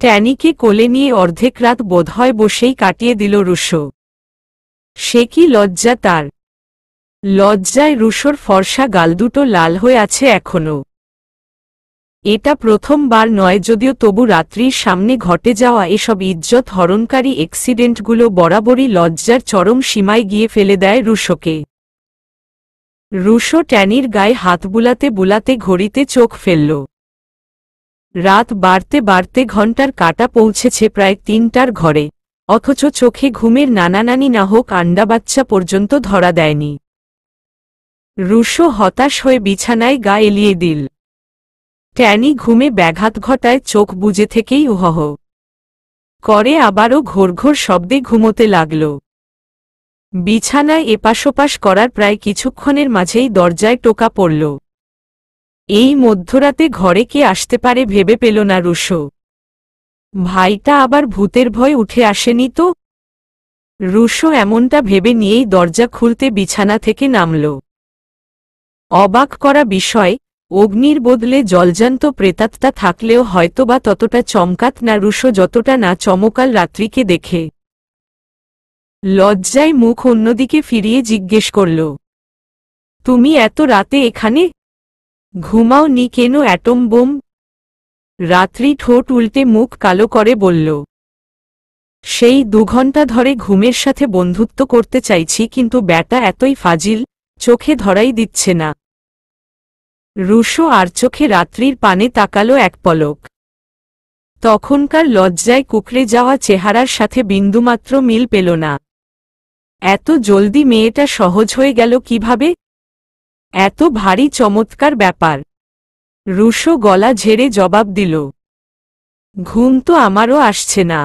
ট্যানিকে কোলে নিয়ে অর্ধেক রাত বোধহয় বসেই কাটিয়ে দিল রুশো। সে কি লজ্জা তার! লজ্জায় রুশোর ফর্সা গাল দুটো লাল হয়ে আছে এখনো। এটা প্রথমবার নয়, যদিও তবু রাত্রির সামনে ঘটে যাওয়া এসব ইজ্জত হরণকারী অ্যাক্সিডেন্টগুলো বরাবরই লজ্জার চরম সীমায় গিয়ে ফেলে দেয় রুশোকে। রুশো ট্যানির গায়ে হাত বুলাতে বুলাতে ঘড়িতে চোখ ফেলল। রাত বাড়তে বাড়তে ঘণ্টার কাঁটা পৌঁছেছে প্রায় ৩টার ঘরে, অথচ চোখে ঘুমের নানানানি না হোক আন্ডাবাচ্চা পর্যন্ত ধরা দেয়নি। রুশো হতাশ হয়ে বিছানায় গা এলিয়ে দিল। ট্যানি ঘুমে ব্যাঘাত ঘটায় চোখ বুজে থেকেই উহহ করে আবারও ঘোরঘোর শব্দে ঘুমোতে লাগল। বিছানায় এপাশোপাশ করার প্রায় কিছুক্ষণের মাঝেই দরজায় টোকা পড়ল। এই মধ্যরাতে ঘরে কে আসতে পারে ভেবে পেল না রুশো। ভাইটা আবার ভূতের ভয় উঠে আসেনি তো? রুশো এমনটা ভেবে নিয়েই দরজা খুলতে বিছানা থেকে নামল। অবাক করা বিষয়, অগ্নির বদলে জলজান্ত প্রেতাত্মা থাকলেও হয়তোবা ততটা চমকাত না রুশো যতটা না চমকাল রাত্রিকে দেখে। লজ্জায় মুখ অন্যদিকে ফিরিয়ে জিজ্ঞেস করল, তুমি এত রাতে এখানে? ঘুমাও নি কেন অ্যাটম বোম? রাত্রি ঠোঁট উল্টে মুখ কালো করে বলল, সেই ২ ঘণ্টা ধরে ঘুমের সাথে বন্ধুত্ব করতে চাইছি, কিন্তু ব্যাটা এতই ফাজিল, চোখে ধরাই দিচ্ছে না। রুশো আর চোখে রাত্রির পানে তাকালো এক পলক। তখনকার লজ্জায় কুকড়ে যাওয়া চেহারার সাথে বিন্দুমাত্র মিল পেল না। এত জলদি মেয়েটা সহজ হয়ে গেল কিভাবে? এত ভারী চমৎকার ব্যাপার। রুশো গলা ঝেড়ে জবাব দিল, ঘুম তো আমারও আসছে না।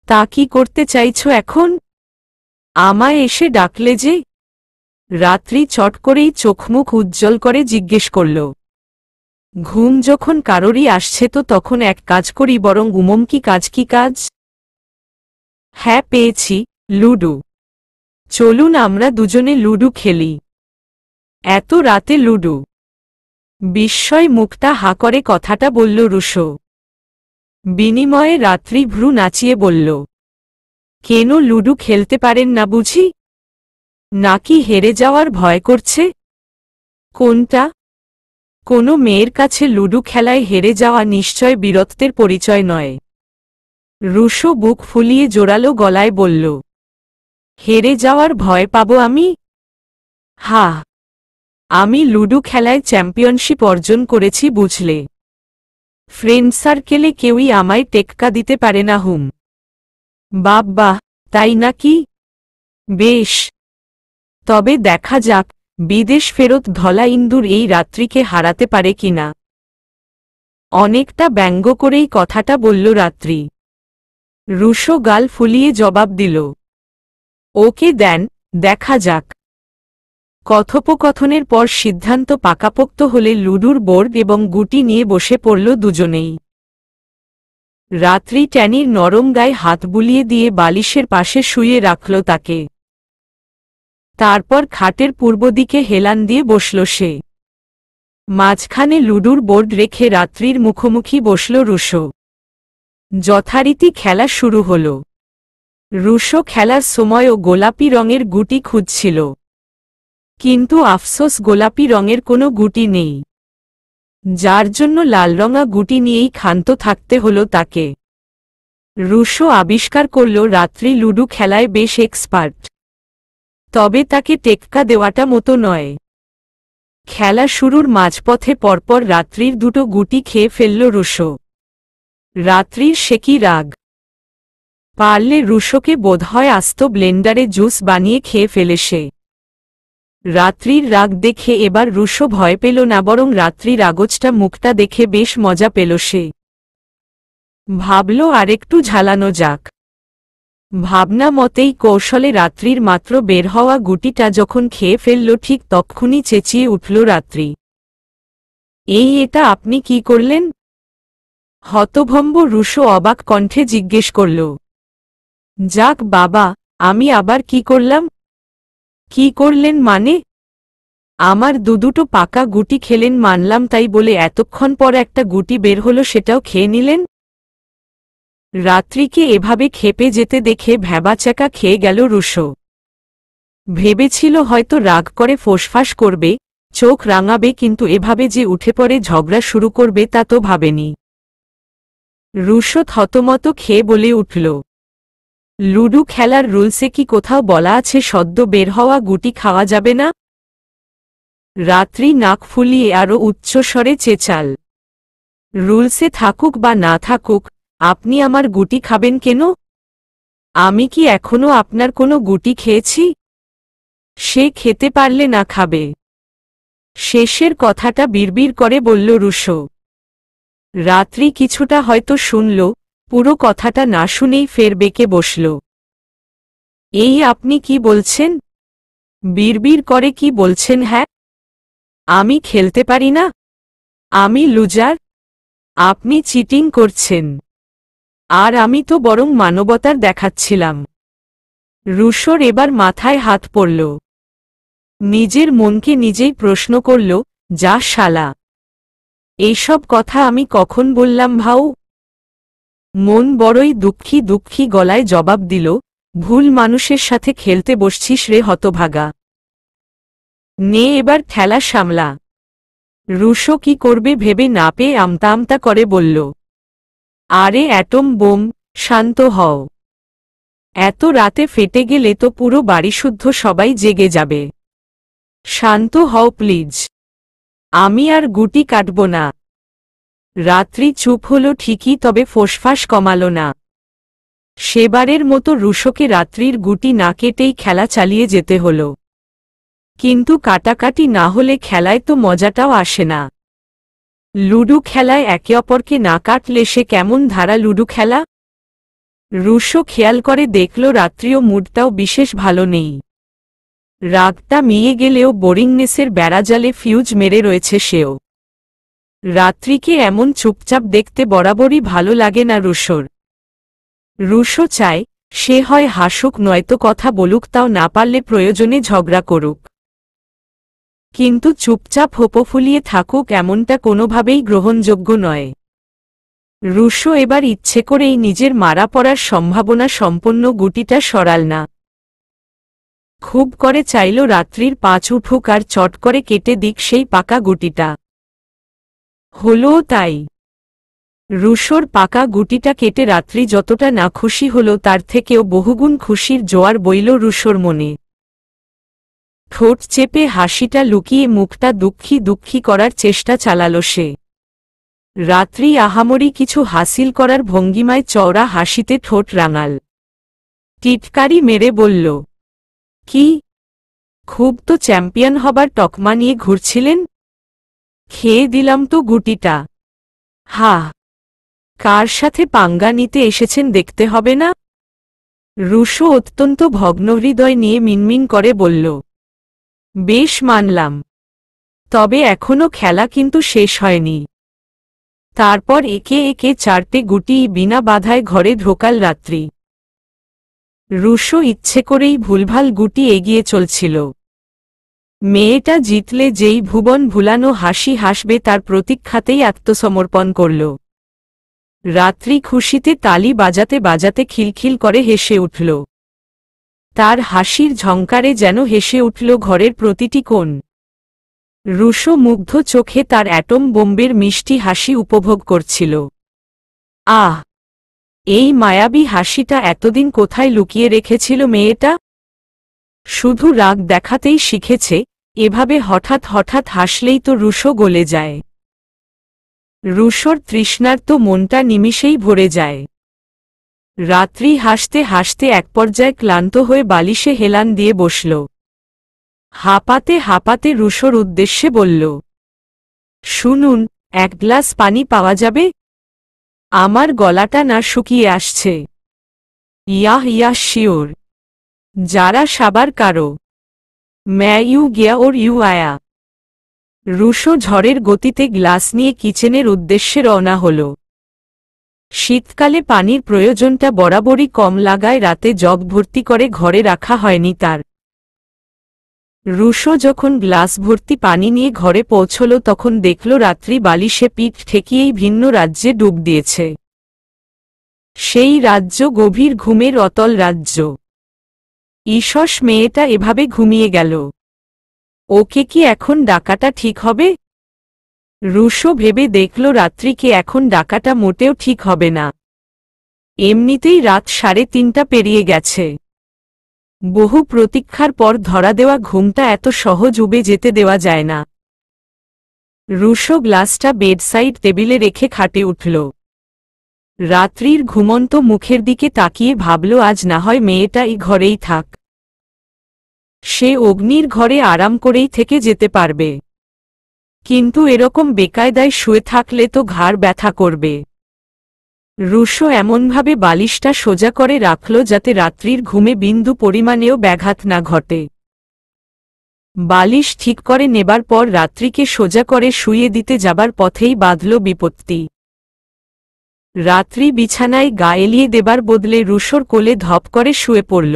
তা কি করতে চাইছো এখন? আমায় এসে ডাকলে যে? রাত্রি চট করেই চোখমুখ উজ্জ্বল করে জিজ্ঞেস করল, ঘুম যখন কারোরই আসছে তো তখন এক কাজ করি বরং। কি কাজ? হ্যাঁ পেয়েছি, লুডো। চলুন আমরা দুজনে লুডো খেলি। এত রাতে লুডো? বিস্ময় মুখটা হা করে কথাটা বলল রুশো। বিনিময়ে রাত্রি ভ্রু নাচিয়ে বলল, কেন লুডো খেলতে পারেন না বুঝি? নাকি হেরে যাওয়ার ভয় করছে? কোনটা? কোনো মেয়ের কাছে লুডো খেলায় হেরে যাওয়া নিশ্চয় বীরত্বের পরিচয় নয়। রুশো বুক ফুলিয়ে জোরালো গলায় বলল, হেরে যাওয়ার ভয় পাবো আমি? হা, আমি লুডো খেলায় চ্যাম্পিয়নশিপ অর্জন করেছি বুঝলে। ফ্রেন্ড সার্কেলে কেউই আমায় টেক্কা দিতে পারে না। বাবা, তাই নাকি? বেশ, তবে দেখা যাক বিদেশ ফেরত ধলা ইন্দুর এই রাত্রিকে হারাতে পারে কিনা। অনেকটা ব্যঙ্গ করেই কথাটা বলল রাত্রি। রুশো গাল ফুলিয়ে জবাব দিল, ওকে দেন, দেখা যাক। কথোপকথনের পর সিদ্ধান্ত পাকাপোক্ত হলে লুডুর বোর্ড এবং গুটি নিয়ে বসে পড়ল দুজনেই। রাত্রি ট্যানির নরম গায়ে হাত বুলিয়ে দিয়ে বালিশের পাশে শুইয়ে রাখল তাকে। তারপর খাটের পূর্ব দিকে হেলান দিয়ে বসল সে। মাঝখানে লুডুর বোর্ড রেখে রাত্রির মুখোমুখি বসল রুশো। যথারীতি খেলা শুরু হল। রুশো খেলার সময়ও গোলাপি রঙের গুটি খুঁজছিল, কিন্তু আফসোস গোলাপি রঙের কোনো গুটি নেই, যার জন্য লালরঙা গুটি নিয়েই ক্ষান্ত থাকতে হল তাকে। রুশো আবিষ্কার করল রাত্রি লুডো খেলায় বেশ এক্সপার্ট, তবে তাকে টেক্কা দেওয়াটা মতো নয়। খেলা শুরুর মাঝপথে পরপর রাত্রির 2টো গুটি খেয়ে ফেলল রুশো। রাত্রির সে কি রাগ! পারলে রুশোকে বোধহয় আস্ত ব্লেন্ডারে জুস বানিয়ে খেয়ে ফেলে সে। রাত্রির রাগ দেখে এবার রুশো ভয় পেল না, বরং রাত্রির আগজটা মুখটা দেখে বেশ মজা পেল সে। ভাবল আরেকটু ঝালানো যাক। ভাবনা মতেই কৌশলে রাত্রির মাত্র বের হওয়া গুটিটা যখন খেয়ে ফেলল ঠিক তক্ষুনি চেঁচিয়ে উঠল রাত্রি, এটা আপনি কি করলেন? হতভম্ব রুশো অবাক কণ্ঠে জিজ্ঞেস করল, যাক বাবা, আমি আবার কি করলাম? কি করলেন মানে? আমার 2টো পাকা গুটি খেলেন মানলাম, তাই বলে এতক্ষণ পর একটা গুটি বের হলো সেটাও খেয়ে নিলেন? রাত্রিকে এভাবে ক্ষেপে যেতে দেখে ভ্যাবাচ্যাকা খেয়ে গেল রুশো। ভেবেছিল হয়তো রাগ করে ফোঁসফাঁস করবে, চোখ রাঙাবে, কিন্তু এভাবে যে উঠে পড়ে ঝগড়া শুরু করবে তা তো ভাবেনি। রুশো থতমত খেয়ে বলে উঠল, লুডু খেলার রুলসে কি কোথাও বলা আছে সদ্য বের হওয়া গুটি খাওয়া যাবে না? রাত্রি নাক ফুলিয়ে আরও উচ্চস্বরে চেঁচাল, রুলসে থাকুক বা না থাকুক, আপনি আমার গুটি খাবেন কেন? আমি কি এখনো আপনার কোনো গুটি খেয়েছি? সে খেতে পারলে না খাবে। শেষের কথাটা বিড়বিড় করে বলল রুশো। রাত্রি কিছুটা হয়তো শুনল, পুরো কথাটা না শুনেই ফের বেঁকে বসল। এই আপনি কি বলছেন? বিড়বিড় করে কি বলছেন? হ্যাঁ, আমি খেলতে পারি না? আমি লুজার? আপনি চিটিং করছেন। আর আমি তো বরং মানবতার দেখাচ্ছিলাম। রুশোর এবার মাথায় হাত পড়ল। নিজের মনকে নিজেই প্রশ্ন করল, যা শালা, এইসব কথা আমি কখন বললাম ভাউ? মন বড়ই দুঃখী দুঃখী গলায় জবাব দিল, ভুল মানুষের সাথে খেলতে বসছিস রে হতভাগা। নে এবার খেলা সামলা। রুশো কি করবে ভেবে না পেয়ে আমতা আমতা করে বলল, আরে অ্যাটম বোম, শান্ত হও। এত রাতে ফেটে গেলে তো পুরো বাড়িশুদ্ধ সবাই জেগে যাবে। শান্ত হও প্লিজ, আমি আর গুটি কাটব না। রাত্রি চুপ হল ঠিকই, তবে ফোঁসফাঁস কমাল না। সেবারের মতো রুশোকে রাত্রির গুটি না কেটেই খেলা চালিয়ে যেতে হল। কিন্তু কাটাকাটি না হলে খেলায় তো মজাটাও আসে না। লুডু খেলায় একে অপরকে না কাটলে সে কেমন ধারা লুডু খেলা? রুশো খেয়াল করে দেখল রাত্রিও মুডটাও বিশেষ ভালো নেই। রাগটা মিয়ে গেলেও বোরিংনেসের বেড়াজালে ফিউজ মেরে রয়েছে সেও। রাত্রিকে এমন চুপচাপ দেখতে বরাবরই ভালো লাগে না রুশোর। রুশো চায় সে হয় হাসুক নয়তো কথা বলুক, তাও না পারলে প্রয়োজনে ঝগড়া করুক, কিন্তু চুপচাপ হোপো ফুলিয়ে থাকুক এমনটা কোনোভাবেই গ্রহণযোগ্য নয়। রুশো এবার ইচ্ছে করেই নিজের মারা পড়ার সম্ভাবনা সম্পন্ন গুটিটা সরাল না। খুব করে চাইল রাত্রির পাঁচ উঠুক আর চট করে কেটে দিক সেই পাকা গুটিটা। হলোও তাই। রুশোর পাকা গুটিটা কেটে রাত্রি যতটা না খুশি হল তার থেকেও বহুগুণ খুশির জোয়ার বইল রুশোর মনে। ঠোঁট চেপে হাসিটা লুকিয়ে মুখটা দুঃখী দুঃখী করার চেষ্টা চালাল সে। রাত্রি আহামরি কিছু হাসিল করার ভঙ্গিমায় চওড়া হাসিতে ঠোঁট রাঙাল। টিটকারি মেরে বলল, কি, খুব তো চ্যাম্পিয়ন হবার তকমা নিয়ে ঘুরছিলেন? খেয়ে দিলাম তো গুটিটা। হা, কার সাথে পাঙ্গা নিতে এসেছেন দেখতে হবে না? রুশো অত্যন্ত ভগ্নহৃদয় নিয়ে মিনমিন করে বলল, বেশ মানলাম, তবে এখনো খেলা কিন্তু শেষ হয়নি। তারপর একে একে চারটে গুটি বিনা বাধায় ঘরে ঢোকাল রাত্রি। রুশো ইচ্ছে করেই ভুলভাল গুটি এগিয়ে চলছিল। মেয়েটা জিতলে যেই ভুবন ভুলানো হাসি হাসবে তার প্রতীক্ষাতেই আত্মসমর্পণ করল। রাত্রি খুশিতে তালি বাজাতে বাজাতে খিলখিল করে হেসে উঠল। তার হাসির ঝংকারে যেন হেসে উঠল ঘরের প্রতিটি কোণ। রুশো মুগ্ধ চোখে তার অ্যাটম বোম্বের মিষ্টি হাসি উপভোগ করছিল। আহ, এই মায়াবী হাসিটা এতদিন কোথায় লুকিয়ে রেখেছিল মেয়েটা? শুধু রাগ দেখাতেই শিখেছে, এভাবে হঠাৎ হঠাৎ হাসলেই তো রুশো গলে যায়। রুশোর তৃষ্ণার্ত মনটা নিমিষেই ভরে যায়। রাত্রি হাসতে হাসতে এক পর্যায়ে ক্লান্ত হয়ে বালিশে হেলান দিয়ে বসল। হাঁপাতে হাঁপাতে রুশোর উদ্দেশ্যে বলল, শুনুন, এক গ্লাস পানি পাওয়া যাবে? আমার গলাটা না শুকিয়ে আসছে। ইয়াহ ইয়াহ শিওর, যারা সাবার কারো। ম্যা ইউ গিয়া ওর ইউ আয়া। রুশো ঝড়ের গতিতে গ্লাস নিয়ে কিচেনের উদ্দেশ্যে রওনা হল। শীতকালে পানির প্রয়োজনটা বরাবরই কম লাগায় রাতে জগ ভর্তি করে ঘরে রাখা হয়নি তার। রুশো যখন গ্লাস ভর্তি পানি নিয়ে ঘরে পৌঁছল তখন দেখল রাত্রি বালিশে পিঠ ঠেকিয়েই ভিন্ন রাজ্যে ডুব দিয়েছে। সেই রাজ্য গভীর ঘুমের অতল রাজ্য। ঈষৎ মেয়েটা এভাবে ঘুমিয়ে গেল। ওকে কি এখন ডাকাটা ঠিক হবে? রুশো ভেবে দেখল রাত্রিকে এখন ডাকাটা মোটেও ঠিক হবে না। এমনিতেই রাত 3:30 পেরিয়ে গেছে। বহু প্রতীক্ষার পর ধরা দেওয়া ঘুমটা এত সহজ উবে যেতে দেওয়া যায় না। রুশো গ্লাসটা বেডসাইড টেবিলে রেখে খাটে উঠল। রাত্রির ঘুমন্ত মুখের দিকে তাকিয়ে ভাবল আজ না হয় মেয়েটা এই ঘরেই থাক। সে অগ্নির ঘরে আরাম করেই থেকে যেতে পারবে। কিন্তু এরকম বেকায়দায় শুয়ে থাকলে তো ঘাড় ব্যথা করবে। রুশো এমনভাবে বালিশটা সোজা করে রাখল যাতে রাত্রির ঘুমে বিন্দু পরিমাণেও ব্যাঘাত না ঘটে। বালিশ ঠিক করে নেবার পর রাত্রিকে সোজা করে শুইয়ে দিতে যাবার পথেই বাঁধল বিপত্তি। রাত্রি বিছানায় গা এলিয়ে দেবার বদলে রুশোর কোলে ধপ করে শুয়ে পড়ল।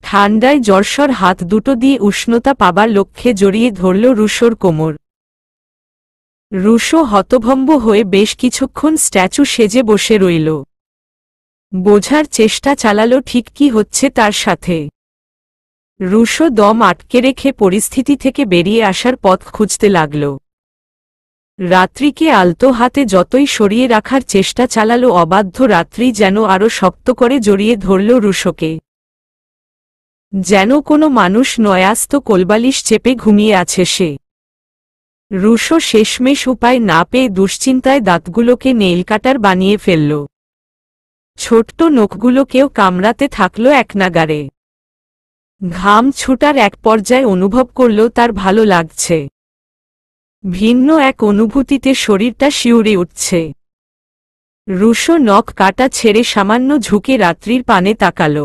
ঠান্ডায় জ্বরসর হাত দুটো দিয়ে উষ্ণতা পাবার লক্ষ্যে জড়িয়ে ধরল রুশোর কোমর। রুশো হতভম্ব হয়ে বেশ কিছুক্ষণ স্ট্যাচু সেজে বসে রইল। বোঝার চেষ্টা চালালো ঠিক কি হচ্ছে তার সাথে। রুশো দম আটকে রেখে পরিস্থিতি থেকে বেরিয়ে আসার পথ খুঁজতে লাগল। রাত্রিকে আলতো হাতে যতই সরিয়ে রাখার চেষ্টা চালালো অবাধ্য রাত্রি যেন আরো শক্ত করে জড়িয়ে ধরল রুশোকে। যেন কোনো মানুষ নয়াস্ত কোলবালিশ চেপে ঘুমিয়ে আছে সে। রুশো শেষমেশ উপায় না পেয়ে দুশ্চিন্তায় দাঁতগুলোকে নেইলকাটার বানিয়ে ফেলল। ছোট্ট নখগুলোকেও কামড়াতে থাকল একনাগাড়ে। ঘাম ছুটার এক পর্যায়ে অনুভব করল তার ভালো লাগছে। ভিন্ন এক অনুভূতিতে শরীরটা শিউরে উঠছে। রুশো নখ কাটা ছেড়ে সামান্য ঝুঁকে রাত্রির পানে তাকাল।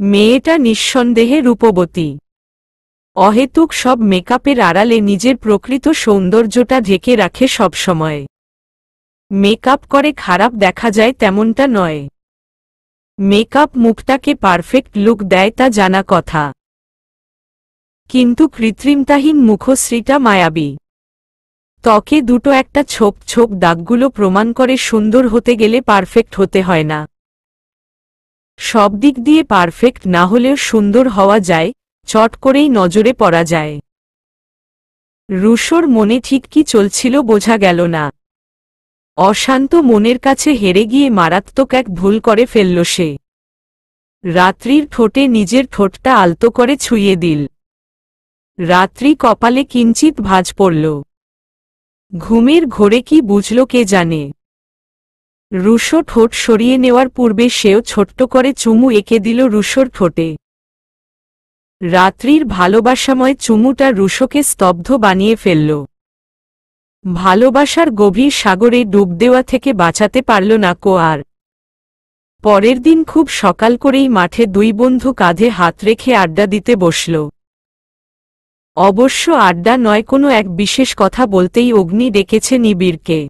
মেয়েটা নিঃসন্দেহে রূপবতী। অহেতুক সব মেকআপের আড়ালে নিজের প্রকৃত সৌন্দর্যটা ঢেকে রাখে সবসময়। মেকআপ করে খারাপ দেখা যায় তেমনটা নয়। মেকআপ মুখটাকে পারফেক্ট লুক দেয় তা জানা কথা। কিন্তু কৃত্রিমতাহীন মুখশ্রীটা মায়াবী। ত্বকে দুটো একটা ছোপ ছোপ দাগগুলো প্রমাণ করে সুন্দর হতে গেলে পারফেক্ট হতে হয় না। সব দিক দিয়ে পারফেক্ট না হলেও সুন্দর হওয়া যায়, চট করেই নজরে পড়া যায়। রুশোর মনে ঠিক কি চলছিল বোঝা গেল না। অশান্ত মনের কাছে হেরে গিয়ে মারাত্মক এক ভুল করে ফেলল সে। রাত্রির ঠোঁটে নিজের ঠোঁটটা আলতো করে ছুঁয়ে দিল। রাত্রি কপালে কিঞ্চিত ভাঁজ পড়ল। ঘুমের ঘোরে কি বুঝল কে জানে। রুশো ঠোঁট সরিয়ে নেওয়ার পূর্বে সেও ছোট্ট করে চুমু এঁকে দিল রুশোর ঠোঁটে। রাত্রির ভালোবাসাময় চুমুটা রুশোকে স্তব্ধ বানিয়ে ফেলল। ভালোবাসার গভীর সাগরে ডুব দেওয়া থেকে বাঁচাতে পারল না কো আর। পরের দিন খুব সকাল করেই মাঠে দুই বন্ধু কাঁধে হাত রেখে আড্ডা দিতে বসল। অবশ্য আড্ডা নয়, কোনো এক বিশেষ কথা বলতেই অগ্নি ডেকেছে নিবিড়কে।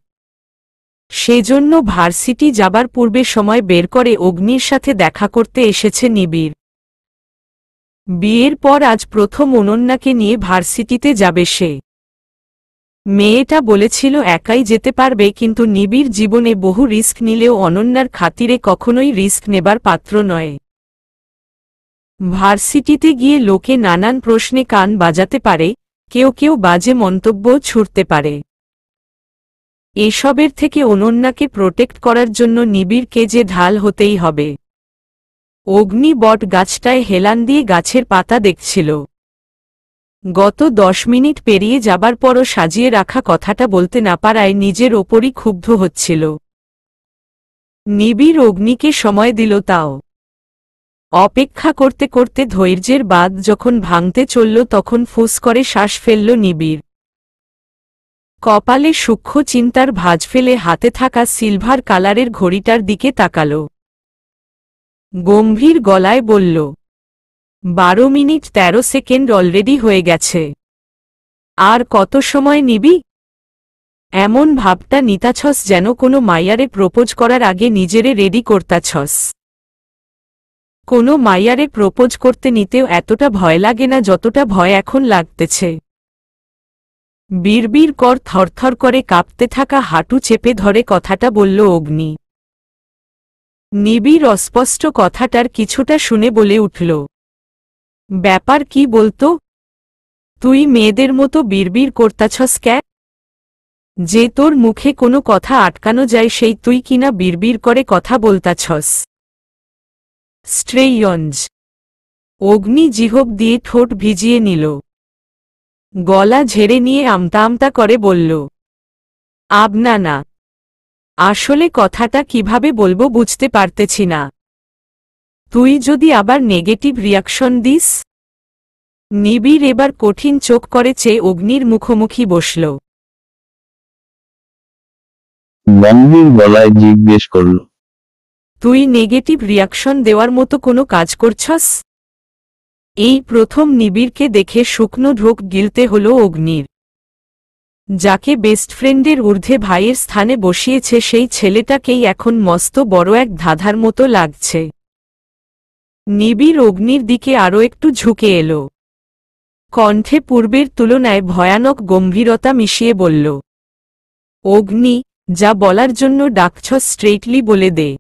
সেজন্য ভার্সিটি যাবার পূর্বে সময় বের করে অগ্নির সাথে দেখা করতে এসেছে নিবিড়। বিয়ের পর আজ প্রথম অনন্যাকে নিয়ে ভার্সিটিতে যাবে সে। মেয়েটা বলেছিল একাই যেতে পারবে, কিন্তু নিবিড় জীবনে বহু রিস্ক নিলেও অনন্যার খাতিরে কখনোই রিস্ক নেবার পাত্র নয়। ভার্সিটিতে গিয়ে লোকে নানান প্রশ্নে কান বাজাতে পারে, কেউ কেউ বাজে মন্তব্য ছুড়তে পারে। এসবের থেকে অনন্যাকে প্রোটেক্ট করার জন্য নিবিড়কে যে ঢাল হতেই হবে। অগ্নি বট গাছটায় হেলান দিয়ে গাছের পাতা দেখছিল। গত 10 মিনিট পেরিয়ে যাবার পরও সাজিয়ে রাখা কথাটা বলতে না পারায় নিজের ওপরই ক্ষুব্ধ হচ্ছিল। নিবিড় অগ্নিকে সময় দিল, তাও অপেক্ষা করতে করতে ধৈর্যের বাঁধ যখন ভাঙতে চলল তখন ফুস করে শ্বাস ফেলল নিবিড়। কপালে সূক্ষ্ম চিন্তার ভাঁজ ফেলে হাতে থাকা সিলভার কালারের ঘড়িটার দিকে তাকাল। গম্ভীর গলায় বলল, 12 মিনিট 13 সেকেন্ড অলরেডি হয়ে গেছে। আর কত সময় নিবি? এমন ভাবটা নিতাছস যেন কোনো মাইয়ারে প্রপোজ করার আগে নিজেরে রেডি করতাছস। কোনো মাইয়ারে প্রপোজ করতে নিতেও এতটা ভয় লাগে না যতটা ভয় এখন লাগতেছে। বিড়বিড় কর থরথর করে কাঁপতে থাকা হাঁটু চেপে ধরে কথাটা বলল অগ্নি। নিবিড় অস্পষ্ট কথাটার কিছুটা শুনে বলে উঠল, ব্যাপার কি বলতো? তুই মেয়েদের মতো বিড়বিড় করতাছস ক্যা? যে তোর মুখে কোনো কথা আটকানো যায় সেই তুই কিনা বিড়বিড় করে কথা বলতাছস। স্ট্রেইয়ঞ্জ। অগ্নি জিহ্ব দিয়ে ঠোঁট ভিজিয়ে নিল। গলা ঝেড়ে নিয়ে আমতা আমতা করে বলল, আবনা না, আসলে কথাটা কিভাবে বলবো বুঝতে পারতেছি না। তুই যদি আবার নেগেটিভ রিয়াকশন দিস। নিবিড় এবার কঠিন চোখ করে চেয়ে অগ্নির মুখোমুখি বসল। গম্ভীর গলায় জিজ্ঞেস করল, তুই নেগেটিভ রিয়াকশন দেওয়ার মতো কোনো কাজ করছস? এই প্রথম নিবিড়কে দেখে শুকনো ঢোক গিলতে হলো অগ্নির। যাকে বেস্ট ফ্রেন্ডের ঊর্ধ্বে ভাইয়ের স্থানে বসিয়েছে সেই ছেলেটাকেই এখন মস্ত বড় এক ধাঁধার মতো লাগছে। নিবিড় অগ্নির দিকে আরও একটু ঝুঁকে এলো। কণ্ঠে পূর্বের তুলনায় ভয়ানক গম্ভীরতা মিশিয়ে বলল, অগ্নি, যা বলার জন্য ডাকছস স্ট্রেইটলি বলে দে।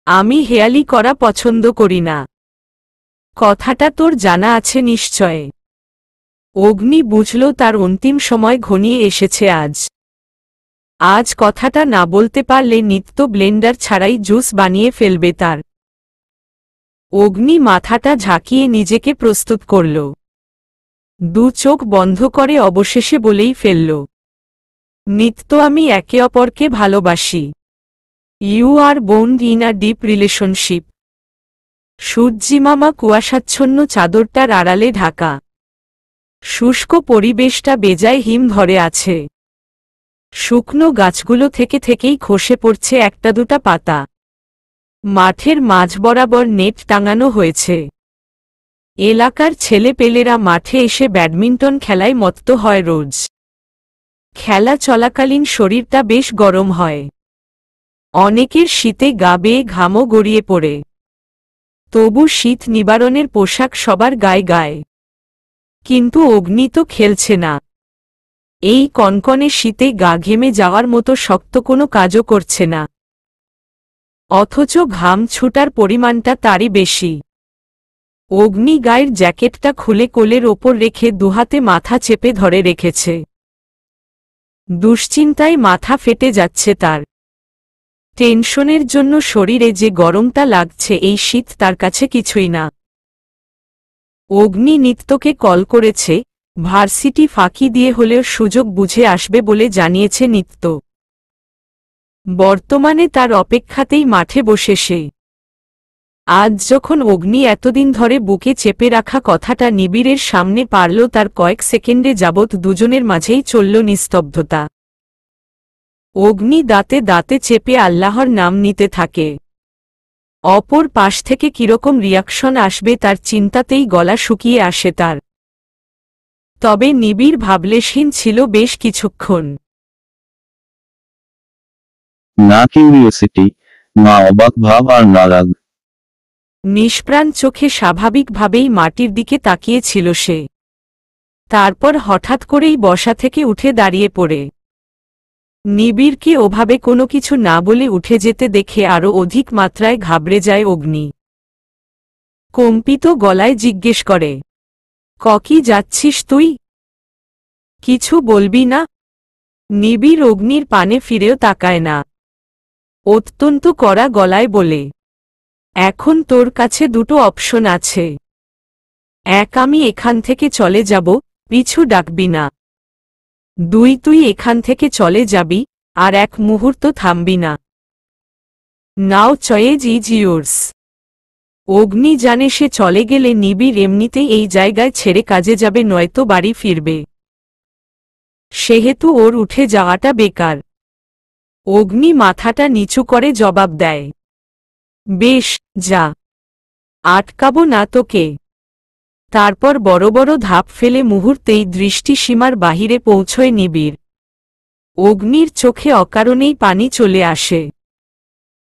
আমি হেয়ালি করা পছন্দ করি না। কথাটা তোর জানা আছে নিশ্চয়। অগ্নি বুঝল তার অন্তিম সময় ঘনিয়ে এসেছে আজ। আজ কথাটা না বলতে পারলে নিত্য ব্লেন্ডার ছাড়াই জুস বানিয়ে ফেলবে তার। অগ্নি মাথাটা ঝাঁকিয়ে নিজেকে প্রস্তুত করল। দু চোখ বন্ধ করে অবশেষে বলেই ফেলল, নিত্য, আমি একে অপরকে ভালোবাসি। You are bond in a deep relationship. সূর্যিমামা কুয়াশাচ্ছন্ন চাদরটার আড়ালে ঢাকা। শুষ্ক পরিবেশটা বেজায় হিম ধরে আছে। শুকনো গাছগুলো থেকে থেকেই খসে পড়ছে একটা দুটা পাতা। মাঠের মাঝ বরাবর নেট টাঙানো হয়েছে। এলাকার ছেলেপেলেরা মাঠে এসে ব্যাডমিন্টন খেলায় মত্ত হয় রোজ। খেলা চলাকালীন শরীরটা বেশ গরম হয়। অনেকের শীতে গা বেয়ে ঘামও গড়িয়ে পড়ে। তবু শীত নিবারণের পোশাক সবার গায়ে গায়ে। কিন্তু অগ্নি তো খেলছে না। এই কনকনে শীতে গা ঘেমে যাওয়ার মতো শক্ত কোনো কাজও করছে না। অথচ ঘাম ছুটার পরিমাণটা তারই বেশি। অগ্নি গায়ের জ্যাকেটটা খুলে কোলের ওপর রেখে দুহাতে মাথা চেপে ধরে রেখেছে। দুশ্চিন্তায় মাথা ফেটে যাচ্ছে তার। টেনশনের জন্য শরীরে যে গরমটা লাগছে এই শীত তার কাছে কিছুই না। অগ্নি নিত্যকে কল করেছে, ভার্সিটি ফাঁকি দিয়ে হলেও সুযোগ বুঝে আসবে বলে জানিয়েছে নিত্য। বর্তমানে তার অপেক্ষাতেই মাঠে বসে সে। আজ যখন অগ্নি এতদিন ধরে বুকে চেপে রাখা কথাটা নিবিড়ের সামনে পারল, তার কয়েক সেকেন্ডে যাবৎ দুজনের মাঝেই চলল নিস্তব্ধতা। অগ্নি দাঁতে দাঁতে চেপে আল্লাহর নাম নিতে থাকে। অপর পাশ থেকে কিরকম রিয়াকশন আসবে তার চিন্তাতেই গলা শুকিয়ে আসে তার। তবে নিবিড় ভাবলেশহীন ছিল বেশ কিছুক্ষণ। না কিউরিওসিটি, না অবাক ভাব আর না রাগ। নিষ্প্রাণ চোখে স্বাভাবিকভাবেই মাটির দিকে তাকিয়েছিল সে। তারপর হঠাৎ করেই বসা থেকে উঠে দাঁড়িয়ে পড়ে নিবিড়কে ওভাবে কোনো কিছু না বলে উঠে যেতে দেখে আরও অধিক মাত্রায় ঘাবড়ে যায় অগ্নি। কম্পিত গলায় জিজ্ঞেস করে, ককি যাচ্ছিস তুই? কিছু বলবি না? নিবিড় অগ্নির পানে ফিরেও তাকায় না। অত্যন্ত কড়া গলায় বলে, এখন তোর কাছে দুটো অপশন আছে। এক, আমি এখান থেকে চলে যাব, পিছু ডাকবি না। দুই, তুই এখান থেকে চলে যাবি, আর এক মুহূর্ত থামবি না। নাও চয়েজ ইজ ইয়োর্স। অগ্নি জানে সে চলে গেলে নিবিড় এমনিতেই এই জায়গায় ছেড়ে কাজে যাবে, নয়তো বাড়ি ফিরবে। সেহেতু ওর উঠে যাওয়াটা বেকার। অগ্নি মাথাটা নিচু করে জবাব দেয়, বেশ, যা, আটকাবো না তোকে। তারপর বড় বড় ধাপ ফেলে মুহূর্তেই দৃষ্টিসীমার বাহিরে পৌঁছয় নিবিড়। অগ্নির চোখে অকারণেই পানি চলে আসে।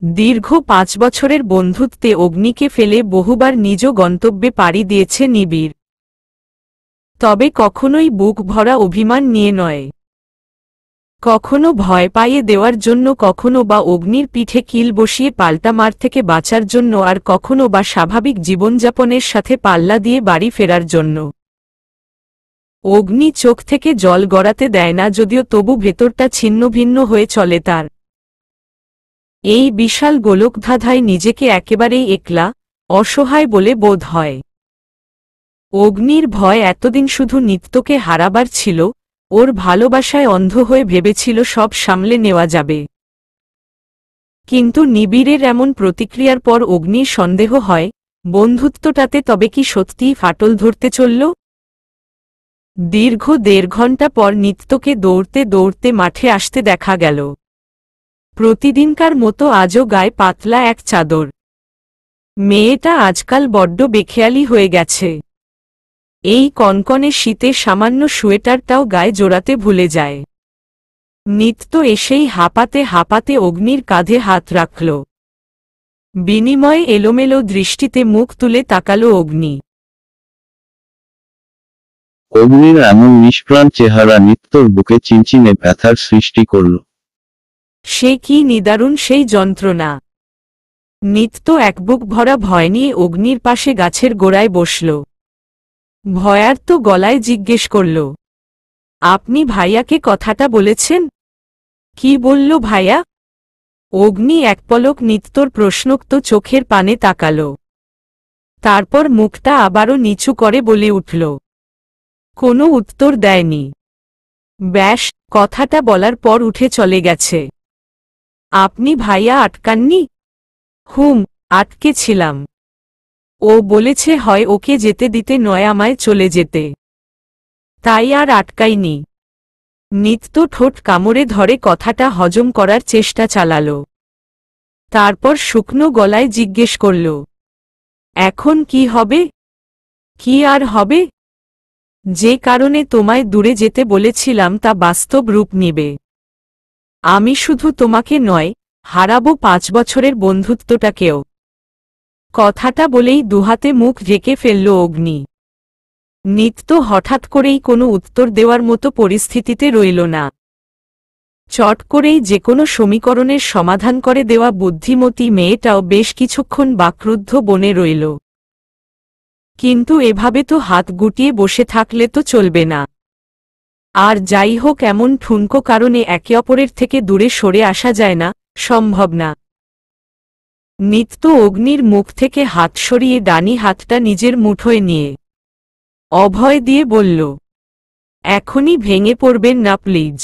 দীর্ঘ 5 বছরের বন্ধুত্বে অগ্নিকে ফেলে বহুবার নিজ গন্তব্যে পাড়ি দিয়েছে নিবিড়। তবে কখনোই বুক ভরা অভিমান নিয়ে নয়। কখনো ভয় পাইয়ে দেওয়ার জন্য, কখনো বা অগ্নির পিঠে কিল বসিয়ে পাল্টা মার থেকে বাঁচার জন্য, আর কখনো বা স্বাভাবিক জীবনযাপনের সাথে পাল্লা দিয়ে বাড়ি ফেরার জন্য। অগ্নি চোখ থেকে জল গড়াতে দেয় না, যদিও তবু ভেতরটা ছিন্নভিন্ন হয়ে চলে তার। এই বিশাল গোলকধাঁধায় নিজেকে একেবারেই একলা, অসহায় বলে বোধ হয়। অগ্নির ভয় এতদিন শুধু নিত্যকে হারাবার ছিল, ওর ভালোবাসায় অন্ধ হয়ে ভেবেছিল সব সামলে নেওয়া যাবে। কিন্তু নিবিড়ের এমন প্রতিক্রিয়ার পর অগ্নির সন্দেহ হয়, বন্ধুত্বটাতে তবে কি সত্যিই ফাটল ধরতে চলল? দীর্ঘ 1.5 ঘণ্টা পর নিত্যকে দৌড়তে দৌড়তে মাঠে আসতে দেখা গেল। প্রতিদিনকার মতো আজও গায়ে পাতলা এক চাদর। মেয়েটা আজকাল বড্ড বেখেয়ালি হয়ে গেছে। এই কনকনে শীতে সামান্য সোয়েটারটাও গায়ে জোড়াতে ভুলে যায়। নিত্য এসেই হাঁপাতে হাঁপাতে অগ্নির কাঁধে হাত রাখল। বিনিময়ে এলোমেলো দৃষ্টিতে মুখ তুলে তাকালো অগ্নি। অগ্নির এমন নিষ্প্রাণ চেহারা নিত্যর বুকে চিনচিনে ব্যথার সৃষ্টি করল। সে কি নিদারুণ সেই যন্ত্রণা! নিত্য এক বুক ভরা ভয় নিয়ে অগ্নির পাশে গাছের গোড়ায় বসল। ভয়ার্ত গলায় জিজ্ঞেস করল, আপনি ভাইয়াকে কথাটা বলেছেন? কি বলল ভাইয়া? অগ্নি এক পলক নিত্যর প্রশ্নোক্ত চোখের পানে তাকাল। তারপর মুখটা আবারও নিচু করে বলে উঠল, কোনো উত্তর দেয়নি। ব্যাস, কথাটা বলার পর উঠে চলে গেছে। আপনি ভাইয়া আটকাননি? আটকে ছিলাম। ও বলেছে হয় ওকে যেতে দিতে নয় আমায় চলে যেতে। তাই আর আটকাইনি। নিত্য ঠোঁট কামড়ে ধরে কথাটা হজম করার চেষ্টা চালাল। তারপর শুকনো গলায় জিজ্ঞেস করল, এখন কি হবে? কি আর হবে? যে কারণে তোমায় দূরে যেতে বলেছিলাম তা বাস্তব রূপ নিবে। আমি শুধু তোমাকে নয়, হারাবো 5 বছরের বন্ধুত্বটাকেও। কথাটা বলেই দুহাতে মুখ ঢেকে ফেলল অগ্নি। নিত্য হঠাৎ করেই কোনো উত্তর দেওয়ার মতো পরিস্থিতিতে রইল না। চট করেই যে কোনো সমীকরণের সমাধান করে দেওয়া বুদ্ধিমতী মেয়েটাও বেশ কিছুক্ষণ বাকরুদ্ধ বনে রইল। কিন্তু এভাবে তো হাত গুটিয়ে বসে থাকলে তো চলবে না। আর যাই হোক, এমন ঠুনকো কারণে একে অপরের থেকে দূরে সরে আসা যায় না, সম্ভব না। নিত্য অগ্নির মুখ থেকে হাত সরিয়ে ডানি হাতটা নিজের মুঠোয় নিয়ে অভয় দিয়ে বলল, এখনই ভেঙে পড়বেন না প্লিজ।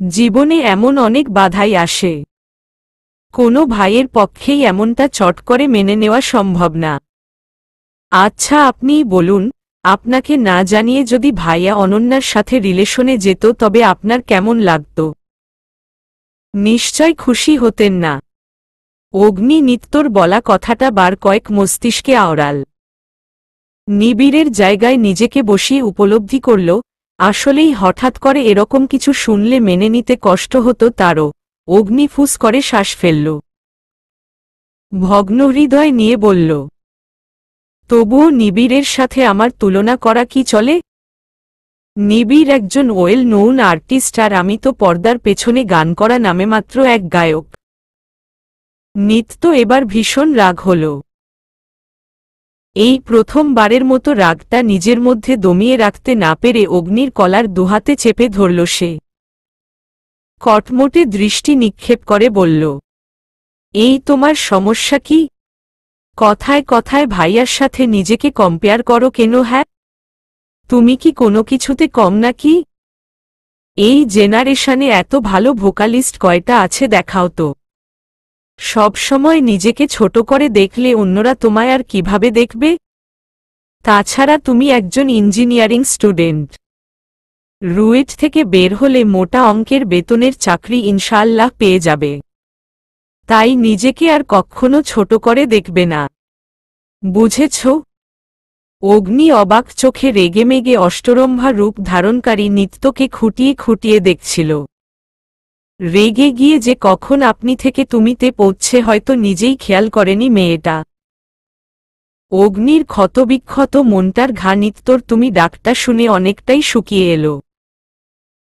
জীবনে এমন অনেক বাধাই আসে, কোনো ভাইয়ের পক্ষেই এমনটা চট করে মেনে নেওয়া সম্ভব না। আচ্ছা আপনিই বলুন, আপনাকে না জানিয়ে যদি ভাইয়া অনন্যার সাথে রিলেশনে যেত তবে আপনার কেমন লাগত? নিশ্চয় খুশি হতেন না। অগ্নি নিত্যর বলা কথাটা বার কয়েক মস্তিষ্কে আওড়াল। নিবিড়ের জায়গায় নিজেকে বসিয়ে উপলব্ধি করল, আসলেই হঠাৎ করে এরকম কিছু শুনলে মেনে নিতে কষ্ট হতো তারও। অগ্নি ফুস করে শ্বাস ফেলল। ভগ্ন হৃদয় নিয়ে বলল, তবুও নিবিড়ের সাথে আমার তুলনা করা কি চলে? নিবিড় একজন ওয়েল নোন আর্টিস্ট, আর আমি তো পর্দার পেছনে গান করা নামে মাত্র এক গায়ক। নিত্য এবার ভীষণ রাগ হল। এই প্রথমবারের মতো রাগটা নিজের মধ্যে দমিয়ে রাখতে না পেরে অগ্নির কলার দুহাতে চেপে ধরল সে। কটমটে দৃষ্টি নিক্ষেপ করে বলল, এই তোমার সমস্যা কি? কথায় কথায় ভাইয়ার সাথে নিজেকে কম্পেয়ার করো কেন? হ্যাঁ, তুমি কি কোনো কিছুতে কম নাকি? এই জেনারেশনে এত ভালো ভোকালিস্ট কয়টা আছে দেখাও তো। সব সময় নিজেকে ছোট করে দেখলে অন্যরা তোমায় আর কিভাবে দেখবে? তাছাড়া তুমি একজন ইঞ্জিনিয়ারিং স্টুডেন্ট। রুয়েট থেকে বের হলে মোটা অঙ্কের বেতনের চাকরি ইনশাআল্লাহ পেয়ে যাবে। তাই নিজেকে আর কখনো ছোট করে দেখবে না, বুঝেছ? অগ্নি অবাক চোখে রেগেমেগে অষ্টরম্ভা রূপ ধারণকারী নিত্যকে খুঁটিয়ে খুঁটিয়ে দেখছিল। রেগে গিয়ে যে কখন আপনি থেকে তুমিতে পৌঁছে হয়তো নিজেই খেয়াল করেনি মেয়েটা। অগ্নির ক্ষতবিক্ষত মনটার ঘা নিত্যর তুমি ডাকটা শুনে অনেকটাই শুকিয়ে এলো।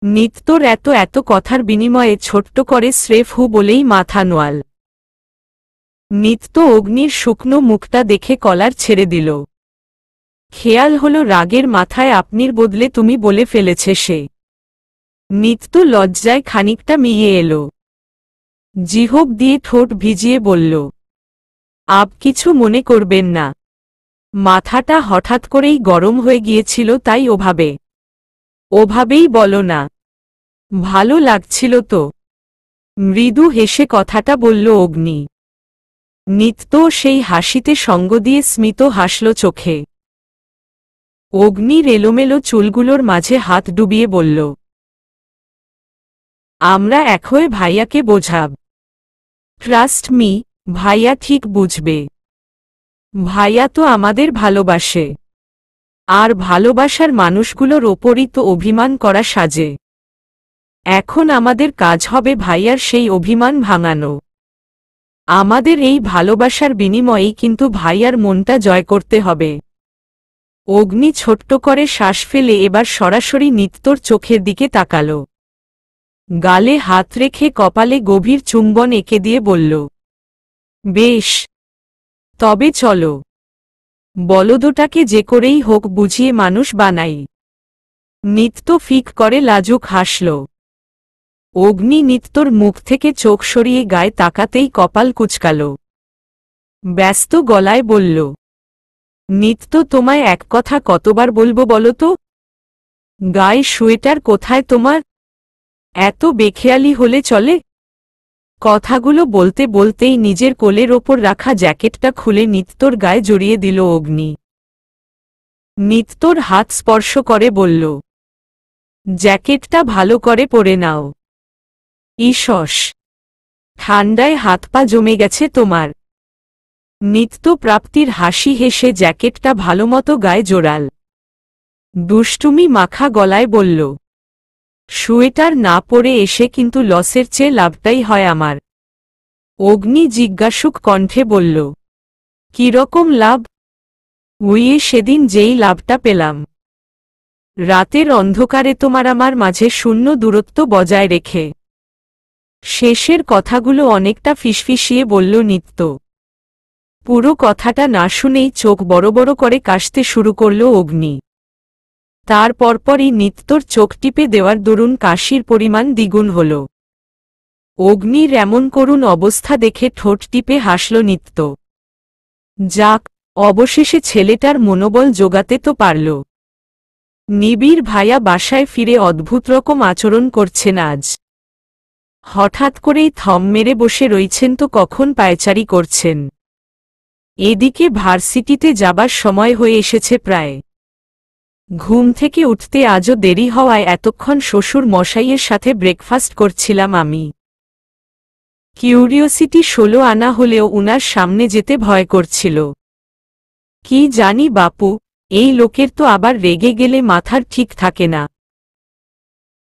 নিত্যর এত এত কথার বিনিময়ে ছোট্ট করে স্রেফ হু বলেই মাথা নোয়াল। নিত্য অগ্নির শুকনো মুখটা দেখে কলার ছেড়ে দিল। খেয়াল হলো রাগের মাথায় আপনির বদলে তুমি বলে ফেলেছে সে। নিত্য লজ্জায় খানিকটা মিয়ে এলো। জিহ্ব দিয়ে ঠোঁট ভিজিয়ে বলল, আপ কিছু মনে করবেন না। মাথাটা হঠাৎ করেই গরম হয়ে গিয়েছিল, তাই ওভাবেই বলো না। ভালো লাগছিল তো। মৃদু হেসে কথাটা বলল অগ্নি। নিত্য সেই হাসিতে সঙ্গ দিয়ে স্মিত হাসল চোখে। অগ্নির এলোমেলো চুলগুলোর মাঝে হাত ডুবিয়ে বলল, আমরা এক হয়ে ভাইয়াকে বোঝাব। ট্রাস্ট মি, ভাইয়া ঠিক বুঝবে। ভাইয়া তো আমাদের ভালোবাসে, আর ভালোবাসার মানুষগুলোর ওপরই তো অভিমান করা সাজে। এখন আমাদের কাজ হবে ভাইয়ার সেই অভিমান ভাঙানো। আমাদের এই ভালোবাসার বিনিময়েই কিন্তু ভাইয়ার মনটা জয় করতে হবে। অগ্নি ছোট্ট করে শ্বাস ফেলে এবার সরাসরি নিত্যর চোখের দিকে তাকাল। গালে হাত রেখে কপালে গভীর চুম্বন এঁকে দিয়ে বলল, বেশ, তবে চলো। বলদটাকে যে করেই হোক বুঝিয়ে মানুষ বানাই। নিত্য ফিক করে লাজুক হাসল। অগ্নি নিত্যর মুখ থেকে চোখ সরিয়ে গায়ে তাকাতেই কপাল কুঁচকাল। ব্যস্ত গলায় বলল, নিত্য তোমায় এক কথা কতবার বলবো বলো তো? গায়ে সোয়েটার কোথায় তোমার? এত বেখেয়ালি হলে চলে? কথাগুলো বলতে বলতেই নিজের কোলের ওপর রাখা জ্যাকেটটা খুলে নিত্যর গায়ে জড়িয়ে দিল অগ্নি। নিত্যর হাত স্পর্শ করে বলল, জ্যাকেটটা ভালো করে পরে নাও। ইসস, ঠান্ডায় হাত পা জমে গেছে তোমার। নিত্য প্রাপ্তির হাসি হেসে জ্যাকেটটা ভালোমতো গায়ে জোড়াল। দুষ্টুমি মাখা গলায় বলল, সোয়েটার না পরে এসে কিন্তু লসের চেয়ে লাভটাই হয় আমার। অগ্নি জিজ্ঞাসুক কণ্ঠে বলল, কিরকম লাভ? উইয়ে সেদিন যেই লাভটা পেলাম। রাতের অন্ধকারে তোমার আমার মাঝে শূন্য দূরত্ব বজায় রেখে। শেষের কথাগুলো অনেকটা ফিসফিসিয়ে বলল নিত্য। পুরো কথাটা না শুনেই চোখ বড় বড় করে কাশতে শুরু করল অগ্নি। তার পরপরই নিত্যর চোখ টিপে দেওয়ার দরুন কাশির পরিমাণ দ্বিগুণ হল। অগ্নির এমন করুণ অবস্থা দেখে ঠোঁট টিপে হাসল নিত্য। যাক, অবশেষে ছেলেটার মনোবল জোগাতে তো পারল। নিবিড় ভাইয়া বাসায় ফিরে অদ্ভুত রকম আচরণ করছেন আজ। হঠাৎ করেই থম মেরে বসে রইছেন তো কখন পায়চারি করছেন। এদিকে ভার্সিটিতে যাবার সময় হয়ে এসেছে প্রায়। ঘুম থেকে উঠতে আজও দেরি হওয়ায় এতক্ষণ শ্বশুর মশাইয়ের সাথে ব্রেকফাস্ট করছিলাম আমি। কিউরিওসিটি 16 আনা হলেও উনার সামনে যেতে ভয় করছিল। কি জানি বাপু, এই লোকের তো আবার রেগে গেলে মাথার ঠিক থাকে না।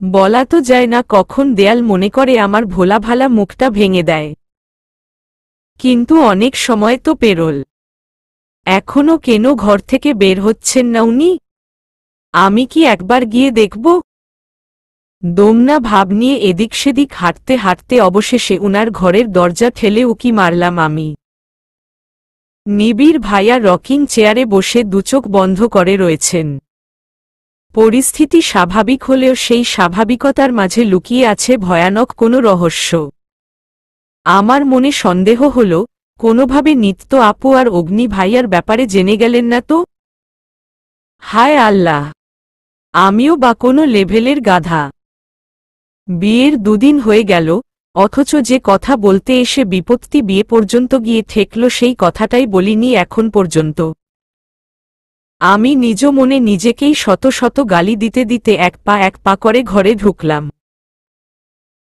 বলা তো যায় না কখন দেয়াল মনে করে আমার ভোলাভালা মুখটা ভেঙে দেয়। কিন্তু অনেক সময় তো পেরোল। এখনো কেন ঘর থেকে বের হচ্ছেন না উনি? আমি কি একবার গিয়ে দেখব? দমনা ভাব নিয়ে এদিক সেদিক হাঁটতে হাঁটতে অবশেষে উনার ঘরের দরজা ঠেলে উকি মারলাম আমি। নিবিড় ভাইয়া রকিং চেয়ারে বসে দুচোখ বন্ধ করে রয়েছেন। পরিস্থিতি স্বাভাবিক হলেও সেই স্বাভাবিকতার মাঝে লুকিয়ে আছে ভয়ানক কোনো রহস্য। আমার মনে সন্দেহ হল, কোনোভাবে নিত্য আপু আর অগ্নি ভাইয়ার ব্যাপারে জেনে গেলেন না তো? হায় আল্লাহ, আমিও বা কোনো লেভেলের গাধা। বিয়ের দুদিন হয়ে গেল, অথচ যে কথা বলতে এসে বিপত্তি বিয়ে পর্যন্ত গিয়ে ঠেকল সেই কথাটাই বলিনি এখন পর্যন্ত। আমি নিজ মনে নিজেকেই শত শত গালি দিতে দিতে এক পা করে ঘরে ঢুকলাম।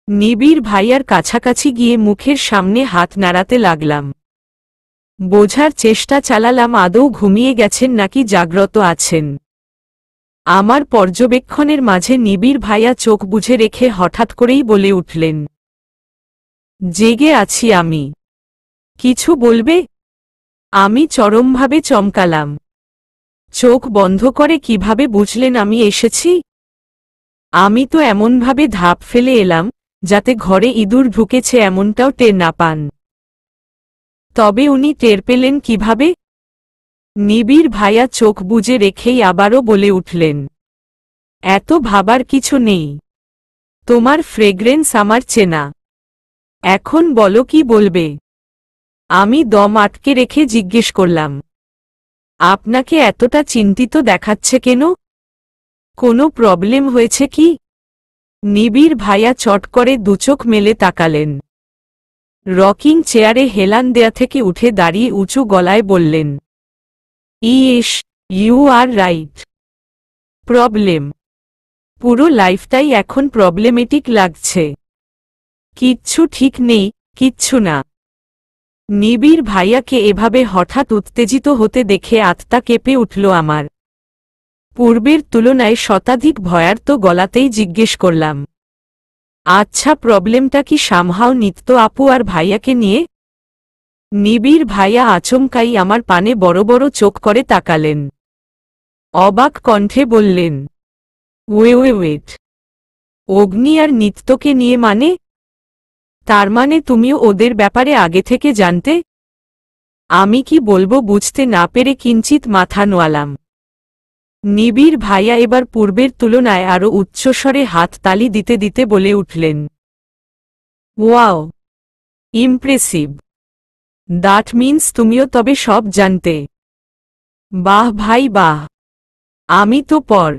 নিবিড় ভাইয়ার কাছাকাছি গিয়ে মুখের সামনে হাত নাড়াতে লাগলাম। বোঝার চেষ্টা চালালাম আদৌ ঘুমিয়ে গেছেন নাকি জাগ্রত আছেন। আমার পর্যবেক্ষণের মাঝে নিবিড় ভাইয়া চোখ বুজে রেখে হঠাৎ করেই বলে উঠলেন, জেগে আছি আমি। কিছু বলবে? আমি চরমভাবে চমকালাম। চোখ বন্ধ করে কিভাবে বুঝলেন আমি এসেছি? আমি তো এমনভাবে ধাপ ফেলে এলাম যাতে ঘরে ইঁদুর ঢুকেছে এমনটাও টের না পান। তবে উনি টের পেলেন কিভাবে? নিবিড় ভাইয়া চোখ বুজে রেখেই আবারও বলে উঠলেন, এত ভাবার কিছু নেই। তোমার ফ্রেগ্রেন্স আমার চেনা। এখন বলো কি বলবে? আমি দম আটকে রেখে জিজ্ঞেস করলাম, আপনাকে এতটা চিন্তিত দেখাচ্ছে কেন? কোনো প্রবলেম হয়েছে কি? নিবিড় ভাইয়া চট করে দুচোখ মেলে তাকালেন। রকিং চেয়ারে হেলান দেয়া থেকে উঠে দাঁড়িয়ে উঁচু গলায় বললেন, ইস, ইউ আর রাইট। প্রবলেম? পুরো লাইফটাই এখন প্রবলেমেটিক লাগছে। কিচ্ছু ঠিক নেই, কিচ্ছু না। নিবিড় ভাইয়াকে এভাবে হঠাৎ উত্তেজিত হতে দেখে আত্মা কেঁপে উঠল আমার। পূর্বের তুলনায় শতাধিক ভয়ার্ত গলাতেই জিজ্ঞেস করলাম, আচ্ছা, প্রবলেমটা কি সামহাও নিত্য আপু আর ভাইয়াকে নিয়ে? নিবিড় ভাইয়া আচমকাই আমার পানে বড় বড় চোখ করে তাকালেন। অবাক কণ্ঠে বললেন, ওয়েট, অগ্নি আর নিত্যকে নিয়ে মানে? তার মানে তুমিও ওদের ব্যাপারে আগে থেকে জানতে? আমি কি বলবো বুঝতে না পেরে কিঞ্চিত মাথা নোয়ালাম। নিবিড় ভাইয়া এবার পূর্বের তুলনায় আরও উচ্চস্বরে হাত তালি দিতে দিতে বলে উঠলেন, ওয়াও, ইমপ্রেসিভ। দ্যাট মিন্স তুমিও তবে সব জানতে। বাহ ভাই বাহ। আমি তো পর।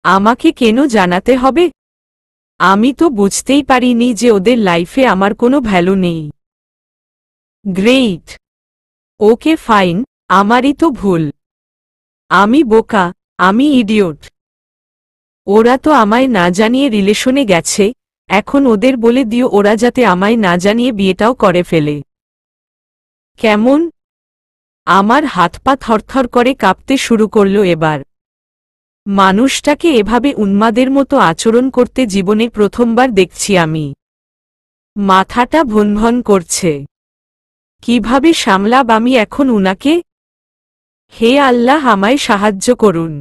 আমাকে কেন জানাতে হবে? আমি তো বুঝতেই পারিনি যে ওদের লাইফে আমার কোনো ভ্যালু নেই। গ্রেট। ওকে ফাইন, আমারই তো ভুল। আমি বোকা, আমি ইডিয়ট। ওরা তো আমায় না জানিয়ে রিলেশনে গেছে, এখন ওদের বলে দিও ওরা যাতে আমায় না জানিয়ে বিয়েটাও করে ফেলে। কেমন? আমার হাত পা থরথর করে কাঁপতে শুরু করল এবার। মানুষটাকে এভাবে উন্মাদের মতো আচরণ করতে জীবনে প্রথমবার দেখছি আমি। মাথাটা ভনভন করছে। কিভাবে সামলাব আমি এখন উনাকে? হে আল্লাহ, আমায় সাহায্য করুন।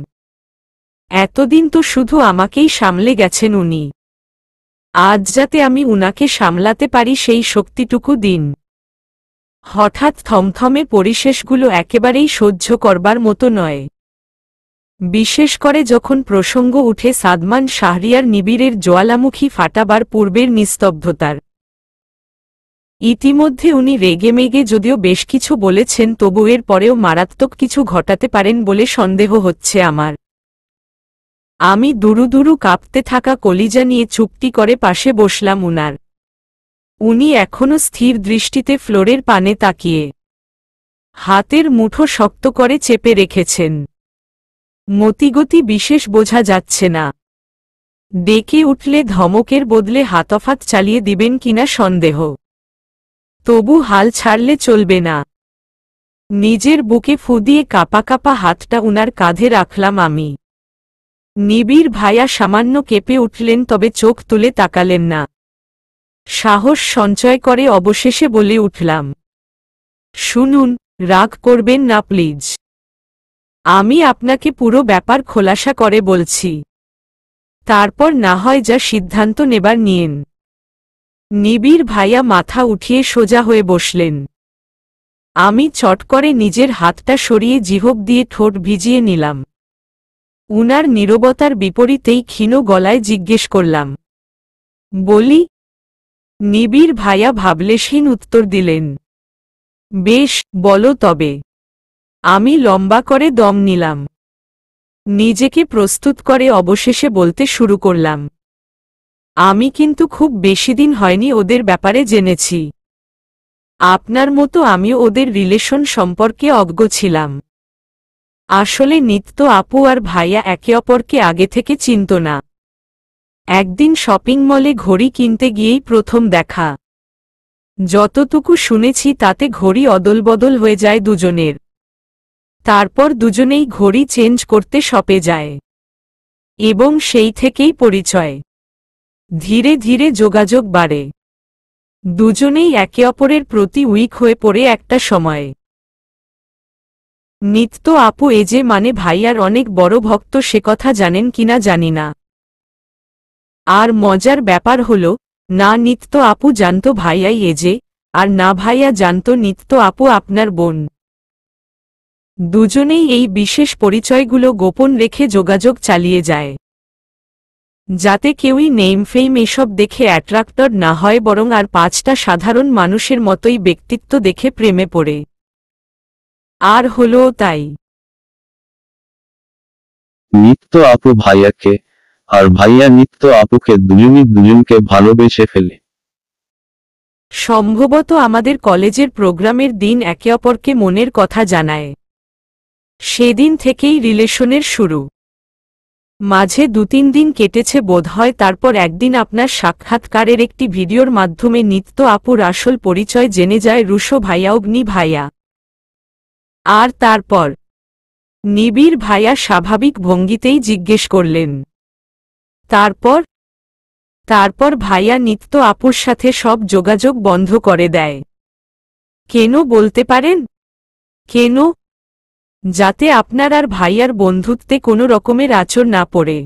এতদিন তো শুধু আমাকেই সামলে গেছেন উনি। আজ যাতে আমি উনাকে সামলাতে পারি সেই শক্তিটুকু দিন। হঠাৎ থমথমে পরিশেষগুলো একেবারেই সহ্য করবার মতো নয়। বিশেষ করে যখন প্রসঙ্গ উঠে সাদমান শাহরিয়ার নিবিড়ের জ্বালামুখী ফাটাবার পূর্বের নিস্তব্ধতার। ইতিমধ্যে উনি রেগেমেগে যদিও বেশ কিছু বলেছেন, তবু এর পরেও মারাত্মক কিছু ঘটাতে পারেন বলে সন্দেহ হচ্ছে আমার। আমি দুরু দুরু কাঁপতে থাকা কলিজা নিয়ে চুপটি করে পাশে বসলাম উনার। উনি এখনো স্থির দৃষ্টিতে ফ্লোরের পানে তাকিয়ে হাতের মুঠো শক্ত করে চেপে রেখেছেন। মতিগতি বিশেষ বোঝা যাচ্ছে না। ডেকে উঠলে ধমকের বদলে হাতফাত চালিয়ে দিবেন কিনা সন্দেহ। তবু হাল ছাড়লে চলবে না। নিজের বুকে ফু দিয়ে কাঁপা কাঁপা হাতটা উনার কাঁধে রাখলাম আমি। নিবিড় ভাইয়া সামান্য কেঁপে উঠলেন, তবে চোখ তুলে তাকালেন না। সাহস সঞ্চয় করে অবশেষে বলে উঠলাম, শুনুন, রাগ করবেন না প্লিজ। আমি আপনাকে পুরো ব্যাপার খোলাসা করে বলছি, তারপর না হয় যা সিদ্ধান্ত নেবার নিয়েন। নিবিড় ভাইয়া মাথা উঠিয়ে সোজা হয়ে বসলেন। আমি চট করে নিজের হাতটা সরিয়ে জিহ্ব দিয়ে ঠোঁট ভিজিয়ে নিলাম। উনার নীরবতার বিপরীতেই ক্ষীণ গলায় জিজ্ঞেস করলাম, বলি? নিবিড় ভাইয়া ভাবলেশহীন উত্তর দিলেন, বেশ, বলো তবে। আমি লম্বা করে দম নিলাম। নিজেকে প্রস্তুত করে অবশেষে বলতে শুরু করলাম, আমি কিন্তু খুব বেশি দিন হয়নি ওদের ব্যাপারে জেনেছি। আপনার মতো আমিও ওদের রিলেশন সম্পর্কে অজ্ঞ ছিলাম। আসলে নিত্য আপু আর ভাইয়া একে অপরকে আগে থেকে চিনত না। একদিন শপিং মলে ঘড়ি কিনতে গিয়েই প্রথম দেখা। যতটুকু শুনেছি তাতে ঘড়ি অদলবদল হয়ে যায় দুজনের। তারপর দুজনেই ঘড়ি চেঞ্জ করতে শপে যায় এবং সেই থেকেই পরিচয়। ধীরে ধীরে যোগাযোগ বাড়ে। দুজনেই একে অপরের প্রতি উইক হয়ে পড়ে একটা সময়ে। নিত্য আপু এ যে মানে ভাইয়ার অনেক বড় ভক্ত, সে কথা জানেন কিনা জানি না। আর মজার ব্যাপার হলো, না নিত্য আপু জানতো ভাইয়াই এজে, আর না ভাইয়া জানতো নিত্য আপু আপনার বোন। দুজনেই এই বিশেষ পরিচয়গুলো গোপন রেখে যোগাযোগ চালিয়ে যায়, যাতে কেউই নেমফেম এসব দেখে অ্যাট্রাক্টড না হয়, বরং আর 5টা সাধারণ মানুষের মতোই ব্যক্তিত্ব দেখে প্রেমে পড়ে। আর হলো তাই। নিত্য আপু ভাইয়াকে, আর ভাইয়া নিত্য আপুকে, দুজনই দুজনকে ভালোবেসে ফেলে। সম্ভবত আমাদের কলেজের প্রোগ্রামের দিন একে অপরকে মনের কথা জানায়। সেদিন থেকেই রিলেশনের শুরু। মাঝে 2-3 দিন কেটেছে বোধহয়, তারপর একদিন আপনার সাক্ষাৎকারের একটি ভিডিওর মাধ্যমে নিত্য আপুর আসল পরিচয় জেনে যায় রুশো ভাইয়া, অগ্নি ভাইয়া। আর তারপর নিবিড় ভাইয়া স্বাভাবিক ভঙ্গিতেই জিজ্ঞেস করলেন, তারপর ভাইয়া নিত্য আপুর সাথে সব যোগাযোগ বন্ধ করে দেয়। কেন বলতে পারেন? কেন? যাতে আপনার আর ভাইয়ার বন্ধুত্বে কোনো রকমের আঁচড় না পড়ে।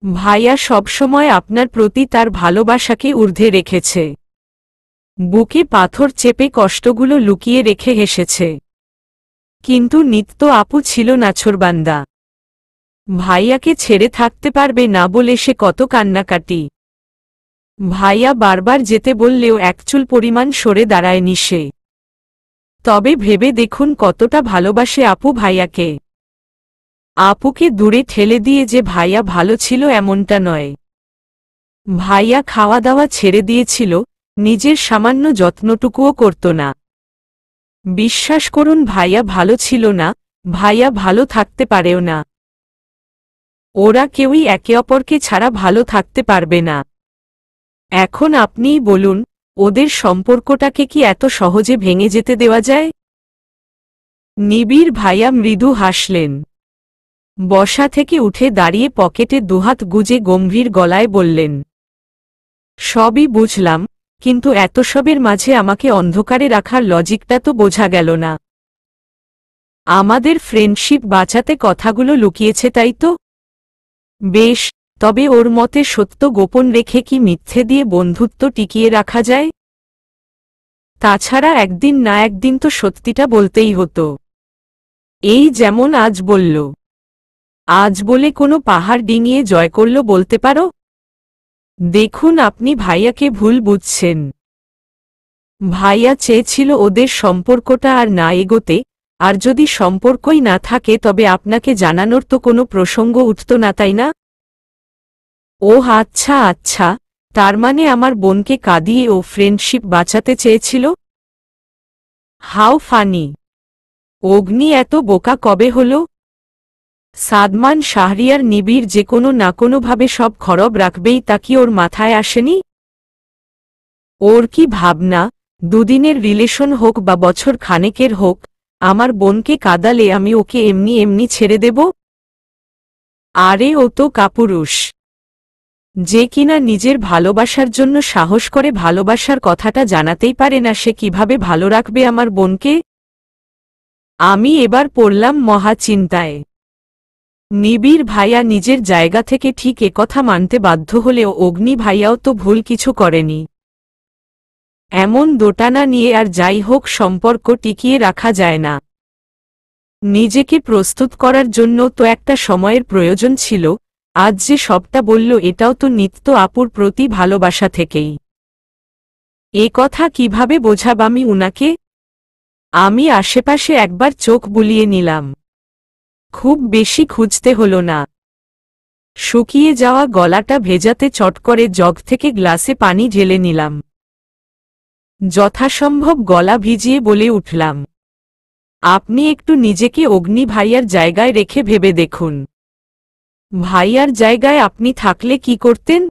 ভাইয়া সবসময় আপনার প্রতি তার ভালোবাসাকে ঊর্ধ্বে রেখেছে, বুকে পাথর চেপে কষ্টগুলো লুকিয়ে রেখে হেসেছে। কিন্তু নিত্য আপু ছিল নাছোড়বান্দা। ভাইয়াকে ছেড়ে থাকতে পারবে না বলে সে কত কান্নাকাটি। ভাইয়া বারবার যেতে বললেও একচুল পরিমাণ সরে দাঁড়ায়নি সে। তবে ভেবে দেখুন কতটা ভালোবাসে আপু ভাইয়াকে। আপুকে দূরে ঠেলে দিয়ে যে ভাইয়া ভালো ছিল এমনটা নয়। ভাইয়া খাওয়া দাওয়া ছেড়ে দিয়েছিল, নিজের সামান্য যত্নটুকুও করত না। বিশ্বাস করুন ভাইয়া ভালো ছিল না, ভাইয়া ভালো থাকতে পারেও না। ওরা কেউই একে অপরকে ছাড়া ভালো থাকতে পারবে না। এখন আপনিই বলুন, ওদের সম্পর্কটাকে কি এত সহজে ভেঙে যেতে দেওয়া যায়? নিবিড় ভাইয়া মৃদু হাসলেন। বসা থেকে উঠে দাঁড়িয়ে পকেটে দুহাত গুজে গম্ভীর গলায় বললেন, সবই বুঝলাম, কিন্তু এত সবের মাঝে আমাকে অন্ধকারে রাখার লজিকটা তো বোঝা গেল না। আমাদের ফ্রেন্ডশিপ বাঁচাতে কথাগুলো লুকিয়েছে, তাই তো? বেশ, তবে ওর মতে সত্য গোপন রেখে কি মিথ্যে দিয়ে বন্ধুত্ব টিকিয়ে রাখা যায়? তাছাড়া একদিন না একদিন তো সত্যিটা বলতেই হতো। এই যেমন আজ বলল। আজ বলে কোনো পাহাড় ডিঙিয়ে জয় করল বলতে পারো? দেখুন আপনি ভাইয়াকে ভুল বুঝছেন। ভাইয়া চেয়েছিল ওদের সম্পর্কটা আর না এগোতে, আর যদি সম্পর্কই না থাকে তবে আপনাকে জানানোর তো কোনো প্রসঙ্গ উঠত না, তাই না? ওহ আচ্ছা আচ্ছা, তার মানে আমার বোনকে কাঁদিয়ে ও ফ্রেন্ডশিপ বাঁচাতে চেয়েছিল? How funny! অগ্নি এত বোকা কবে হল? সাদমান শাহরিয়ার নিবিড় যে কোনো না কোনোভাবে সব খরব রাখবেই, তা কি ওর মাথায় আসেনি? ওর কি ভাবনা, দুদিনের রিলেশন হোক বা বছর খানেকের হোক, আমার বোনকে কাঁদালে আমি ওকে এমনি এমনি ছেড়ে দেব? আরে ও তো কাপুরুষ, যে কিনা নিজের ভালোবাসার জন্য সাহস করে ভালোবাসার কথাটা জানাতেই পারে না, সে কিভাবে ভালো রাখবে আমার বোনকে? আমি এবার পড়লাম মহা চিন্তায়। নিবিড় ভাইয়া নিজের জায়গা থেকে ঠিক একথা মানতে বাধ্য হলেও অগ্নি ভাইয়াও তো ভুল কিছু করেনি। এমন দোটানা নিয়ে আর যাই হোক সম্পর্ক টিকিয়ে রাখা যায় না। নিজেকে প্রস্তুত করার জন্য তো একটা সময়ের প্রয়োজন ছিল। আজ যে সবটা বলল এটাও তো নিত্য আপুর প্রতি ভালোবাসা থেকেই। এ কথা কিভাবে বোঝাব আমি উনাকে? আমি আশেপাশে একবার চোখ বুলিয়ে নিলাম। খুব বেশি খুঁজতে হলো না। শুকিয়ে যাওয়া গলাটা ভেজাতে চট করে জগ থেকে গ্লাসে পানি ঢেলে নিলাম। যথাসম্ভব গলা ভিজিয়ে বলে উঠলাম, আপনি একটু নিজেকে অগ্নি ভাইয়ার জায়গায় রেখে ভেবে দেখুন। ভাইয়ার জায়গায় আপনি থাকলে কি করতেন?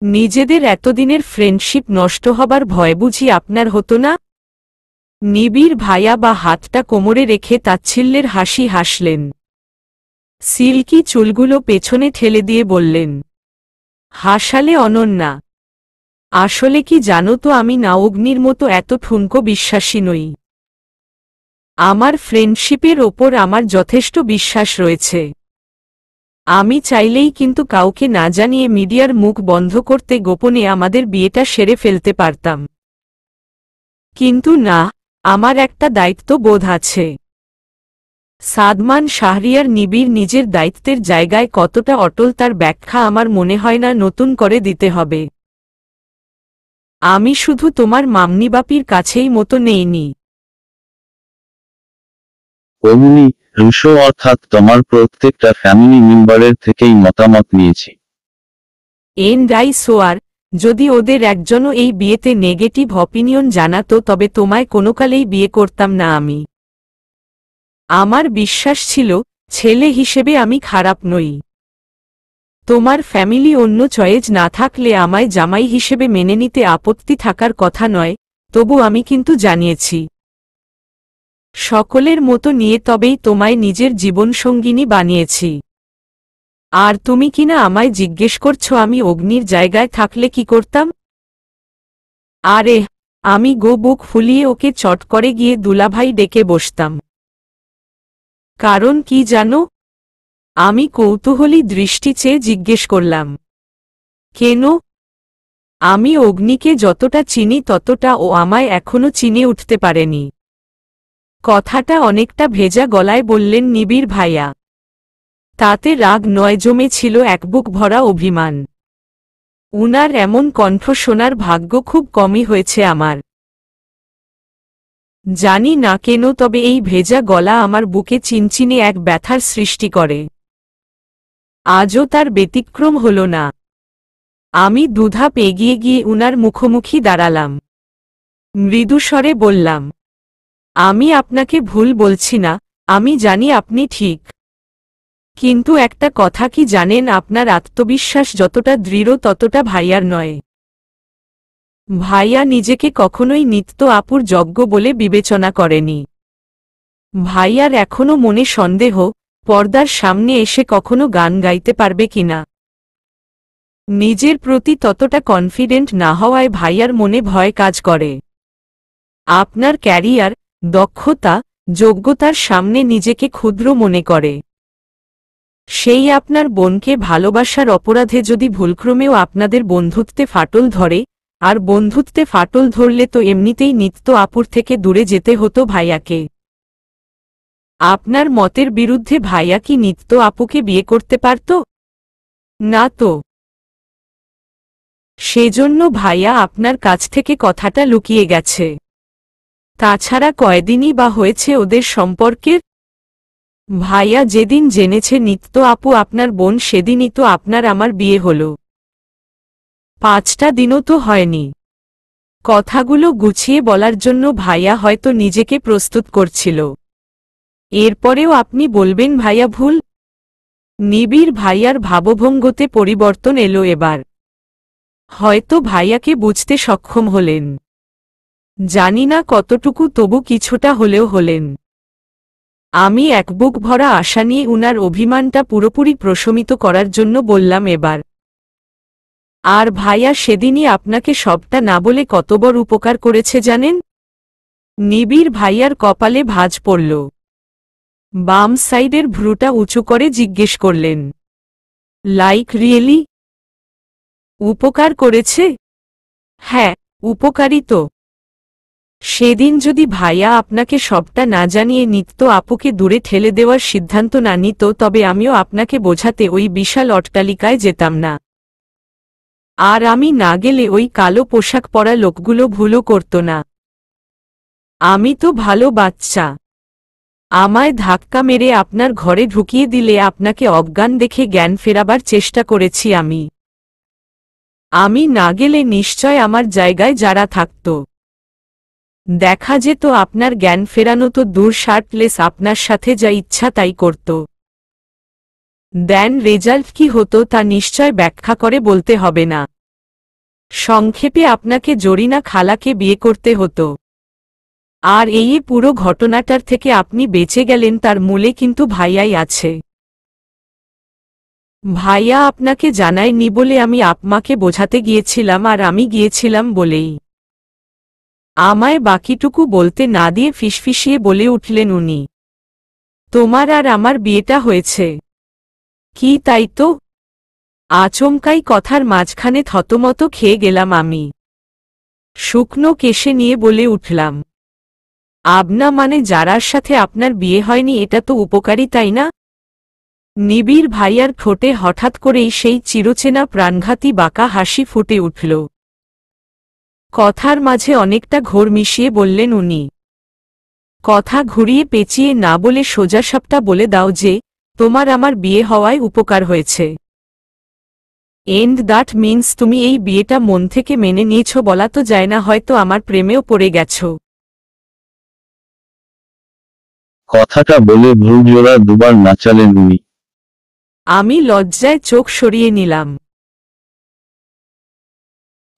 নিজেদের এতদিনের ফ্রেন্ডশিপ নষ্ট হবার ভয় বুঝি আপনার হতো না? নিবিড় ভাইয়া বা হাতটা কোমরে রেখে তাচ্ছিল্যের হাসি হাসলেন। সিল্কি চুলগুলো পেছনে ঠেলে দিয়ে বললেন, হাসালে অনন্যা। আসলে কি জানো তো, আমি না অগ্নির মতো এত ঠুনকো বিশ্বাসী নই। আমার ফ্রেন্ডশিপের ওপর আমার যথেষ্ট বিশ্বাস রয়েছে। আমি চাইলেই কিন্তু কাউকে না জানিয়ে মিডিয়ার মুখ বন্ধ করতে গোপনে আমাদের বিয়েটা সেরে ফেলতে পারতাম। কিন্তু না, আমার একটা দায়িত্ব বোধ আছে। সাদমান শাহরিয়ার নিবিড় নিজের দায়িত্বের জায়গায় কতটা অটল তার ব্যাখ্যা আমার মনে হয় না নতুন করে দিতে হবে। আমি শুধু তোমার মামনিবাপির কাছেই মতো নেইনি। অমনি, রুশো অর্থাৎ তোমার প্রত্যেকটা ফ্যামিলি মেম্বারের থেকেই মতামত নিয়েছি। সোয়ার, যদি ওদের একজনও এই বিয়েতে নেগেটিভ অপিনিয়ন জানাতো তবে তোমায় কোনোকালেই বিয়ে করতাম না আমি। আমার বিশ্বাস ছিল, ছেলে হিসেবে আমি খারাপ নই। তোমার ফ্যামিলি অন্য চয়েজ না থাকলে আমায় জামাই হিসেবে মেনে নিতে আপত্তি থাকার কথা নয়, তবু আমি কিন্তু জানিয়েছি। সকলের মতো নিয়ে তবেই তোমায় নিজের জীবনসঙ্গিনী বানিয়েছি। আর তুমি কিনা আমায় জিজ্ঞেস করছো আমি অগ্নির জায়গায় থাকলে কি করতাম? আরে, আমি বুক ফুলিয়ে ওকে চট করে গিয়ে দুলাভাই ডেকে বসতাম। কারণ কি জানো? আমি কৌতূহলী দৃষ্টি চেয়ে জিজ্ঞেস করলাম। কেন? আমি অগ্নিকে যতটা চিনি ততটা ও আমায় এখনো চিনে উঠতে পারেনি। কথাটা অনেকটা ভেজা গলায় বললেন নিবিড় ভাইয়া। তাতে রাগ নয়, জমেছিল এক বুক ভরা অভিমান। উনার এমন কণ্ঠ শোনার ভাগ্য খুব কমই হয়েছে আমার। জানি না কেন, তবে এই ভেজা গলা আমার বুকে চিনচিনে এক ব্যথার সৃষ্টি করে। আজও তার ব্যতিক্রম হল না। আমি দুধাপ এগিয়ে গিয়ে উনার মুখোমুখি দাঁড়ালাম। মৃদুস্বরে বললাম, আমি আপনাকে ভুল বলছি না, আমি জানি আপনি ঠিক। কিন্তু একটা কথা কি জানেন, আপনার আত্মবিশ্বাস যতটা দৃঢ় ততটা ভাইয়ার নয়। ভাইয়া নিজেকে কখনোই নিত্য আপুর যোগ্য বলে বিবেচনা করেনি। ভাইয়ার এখনো মনে সন্দেহ, পর্দার সামনে এসে কখনো গান গাইতে পারবে কিনা। নিজের প্রতি ততটা কনফিডেন্ট না হওয়ায় ভাইয়ার মনে ভয় কাজ করে। আপনার ক্যারিয়ার, দক্ষতা, যোগ্যতার সামনে নিজেকে ক্ষুদ্র মনে করে। সেই আপনার বোনকে ভালোবাসার অপরাধে যদি ভুলক্রমেও আপনাদের বন্ধুত্বে ফাটল ধরে, আর বন্ধুত্বে ফাটল ধরলে তো এমনিতেই নিত্য আপুর থেকে দূরে যেতে হতো ভাইয়াকে। আপনার মতের বিরুদ্ধে ভাইয়া কি নিত্য আপুকে বিয়ে করতে পারত? না তো। সেজন্য ভাইয়া আপনার কাছ থেকে কথাটা লুকিয়ে গেছে। তাছাড়া কয়দিনই বা হয়েছে ওদের সম্পর্কের? ভাইয়া যেদিন জেনেছে নিত্য আপু আপনার বোন সেদিনই তো আপনার আমার বিয়ে হল। 5টা দিনও তো হয়নি। কথাগুলো গুছিয়ে বলার জন্য ভাইয়া হয়তো নিজেকে প্রস্তুত করছিল। এরপরেও আপনি বলবেন ভাইয়া ভুল? নিবিড় ভাইয়ার ভাবভঙ্গতে পরিবর্তন এলো এবার। হয়তো ভাইয়াকে বুঝতে সক্ষম হলেন। জানি না কতটুকু, তবু কিছুটা হলেও হলেন। আমি এক বুক ভরা আশা নিয়ে উনার অভিমানটা পুরোপুরি প্রশমিত করার জন্য বললাম এবার। আর ভাইয়া সেদিনই আপনাকে সবটা না বলে কত বড় উপকার করেছে জানেন? নিবিড় ভাইয়ার কপালে ভাঁজ পড়ল। বাম সাইডের ভ্রুটা উঁচু করে জিজ্ঞেস করলেন, লাইক রিয়েলি? উপকার করেছে? হ্যাঁ, উপকারই তো। সেদিন যদি ভাইয়া আপনাকে সবটা না জানিয়ে নিত্য আপুকে দূরে ঠেলে দেওয়ার সিদ্ধান্ত না নিত তবে আমিও আপনাকে বোঝাতে ওই বিশাল অট্টালিকায় যেতাম না। আর আমি না গেলে ওই কালো পোশাক পরা লোকগুলো ভুলও করত না। আমি তো ভালো বাচ্চা। আমায় ধাক্কা মেরে আপনার ঘরে ঢুকিয়ে দিলে আপনাকে অজ্ঞান দেখে জ্ঞান ফেরাবার চেষ্টা করেছি আমি। আমি না গেলে নিশ্চয় আমার জায়গায় যারা থাকত। দেখা যেত আপনার জ্ঞান ফেরানো তো দূর, শার্টলেস আপনার সাথে যা ইচ্ছা তাই করত। দেন রেজাল্ট কি হতো তা নিশ্চয় ব্যাখ্যা করে বলতে হবে না। সংক্ষেপে আপনাকে জরিনা খালাকে বিয়ে করতে হতো। আর এই পুরো ঘটনাটার থেকে আপনি বেঁচে গেলেন তার মূলে কিন্তু ভাইয়াই আছে। ভাইয়া আপনাকে জানায়নি বলে আমি আপনাকে বোঝাতে গিয়েছিলাম, আর আমি গিয়েছিলাম বলেই আমায় বাকিটুকু বলতে না দিয়ে ফিসফিসিয়ে বলে উঠলেন উনি, তোমার আর আমার বিয়েটা হয়েছে। কি তাই তো? আচমকাই কথার মাঝখানে থতমত খেয়ে গেলাম আমি। শুকনো কেশে নিয়ে বলে উঠলাম, আপনা মানে যারার সাথে আপনার বিয়ে হয়নি এটা তো উপকারী, তাই না? নিবিড় ভাইয়ার ঠোঁটে হঠাৎ করেই সেই চিরচেনা প্রাণঘাতী বাঁকা হাসি ফুটে উঠল। কথার মাঝে অনেকটা ঘোর মিশিয়ে বললেন উনি, কথা ঘুরিয়ে পেঁচিয়ে না বলে সোজাসাপটা বলে দাও যে তোমার আমার বিয়ে হওয়ায় উপকার হয়েছে। এন্ড দ্যাট মিন্স তুমি এই বিয়েটা মন থেকে মেনে নিয়েছ বলা তো যায় না, হয়তো আমার প্রেমেও পড়ে গেছ। কথাটা বলে ভ্রুজোড়া দুবার নাচালেন উনি। আমি লজ্জায় চোখ সরিয়ে নিলাম।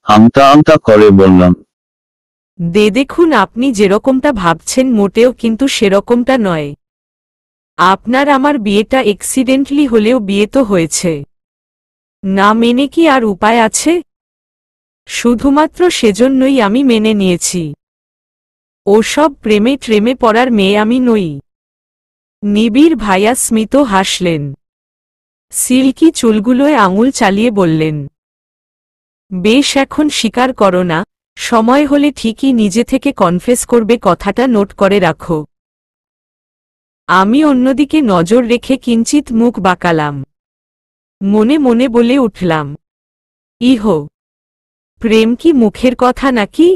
আমতা আমতা করে বললাম, দেখুন, আপনি যেরকমটা ভাবছেন মোটেও কিন্তু সেরকমটা নয়। আপনার আমার বিয়েটা অ্যাক্সিডেন্টলি হলেও বিয়ে তো হয়েছে। না মেনে কি আর উপায় আছে? শুধুমাত্র সেজন্যই আমি মেনে নিয়েছি। ওসব প্রেমে ট্রেমে পড়ার মেয়ে আমি নই। নিবিড় ভাইয়া স্মিত হাসলেন। সিল্কি চুলগুলোয় আঙুল চালিয়ে বললেন, বেশ, এখন স্বীকার করো না, সময় হলে ঠিকই নিজে থেকে কনফেস করবে, কথাটা নোট করে রাখো। আমি অন্যদিকে নজর রেখে কিঞ্চিত মুখ বাঁকালাম। মনে মনে বলে উঠলাম, ইহো, প্রেম কি মুখের কথা নাকি?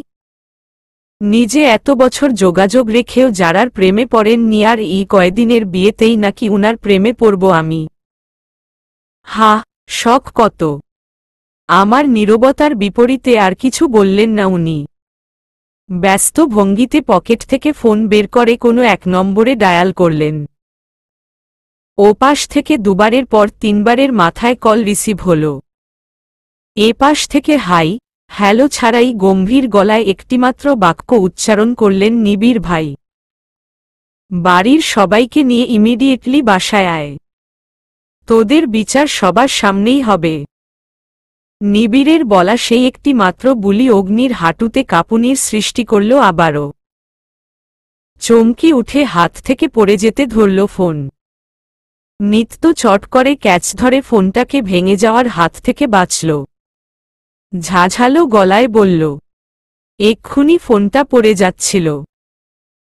নিজে এত বছর যোগাযোগ রেখেও যারার প্রেমে পড়েননি, আর এই কয়দিনের বিয়েতেই নাকি উনার প্রেমে পড়ব আমি? হা, শখ কত! আমার নীরবতার বিপরীতে আর কিছু বললেন না উনি। ব্যস্ত ভঙ্গিতে পকেট থেকে ফোন বের করে কোনো এক নম্বরে ডায়াল করলেন। ওপাশ থেকে দুবারের পর তিনবারের মাথায় কল রিসিভ হল। এপাশ থেকে হাই হ্যালো ছাড়াই গম্ভীর গলায় একটিমাত্র বাক্য উচ্চারণ করলেন, নিবিড় ভাই, বাড়ির সবাইকে নিয়ে ইমিডিয়েটলি বাসায় আয়, তোদের বিচার সবার সামনেই হবে। নিবিড়ের বলা সেই একটি মাত্র বুলি অগ্নির হাঁটুতে কাঁপুনির সৃষ্টি করল আবারও। চমকি উঠে হাত থেকে পড়ে যেতে ধরল ফোন। নিত্য চট করে ক্যাচ ধরে ফোনটাকে ভেঙে যাওয়ার হাত থেকে বাঁচল। ঝাঝালো গলায় বলল, এক্ষুনি ফোনটা পড়ে যাচ্ছিল,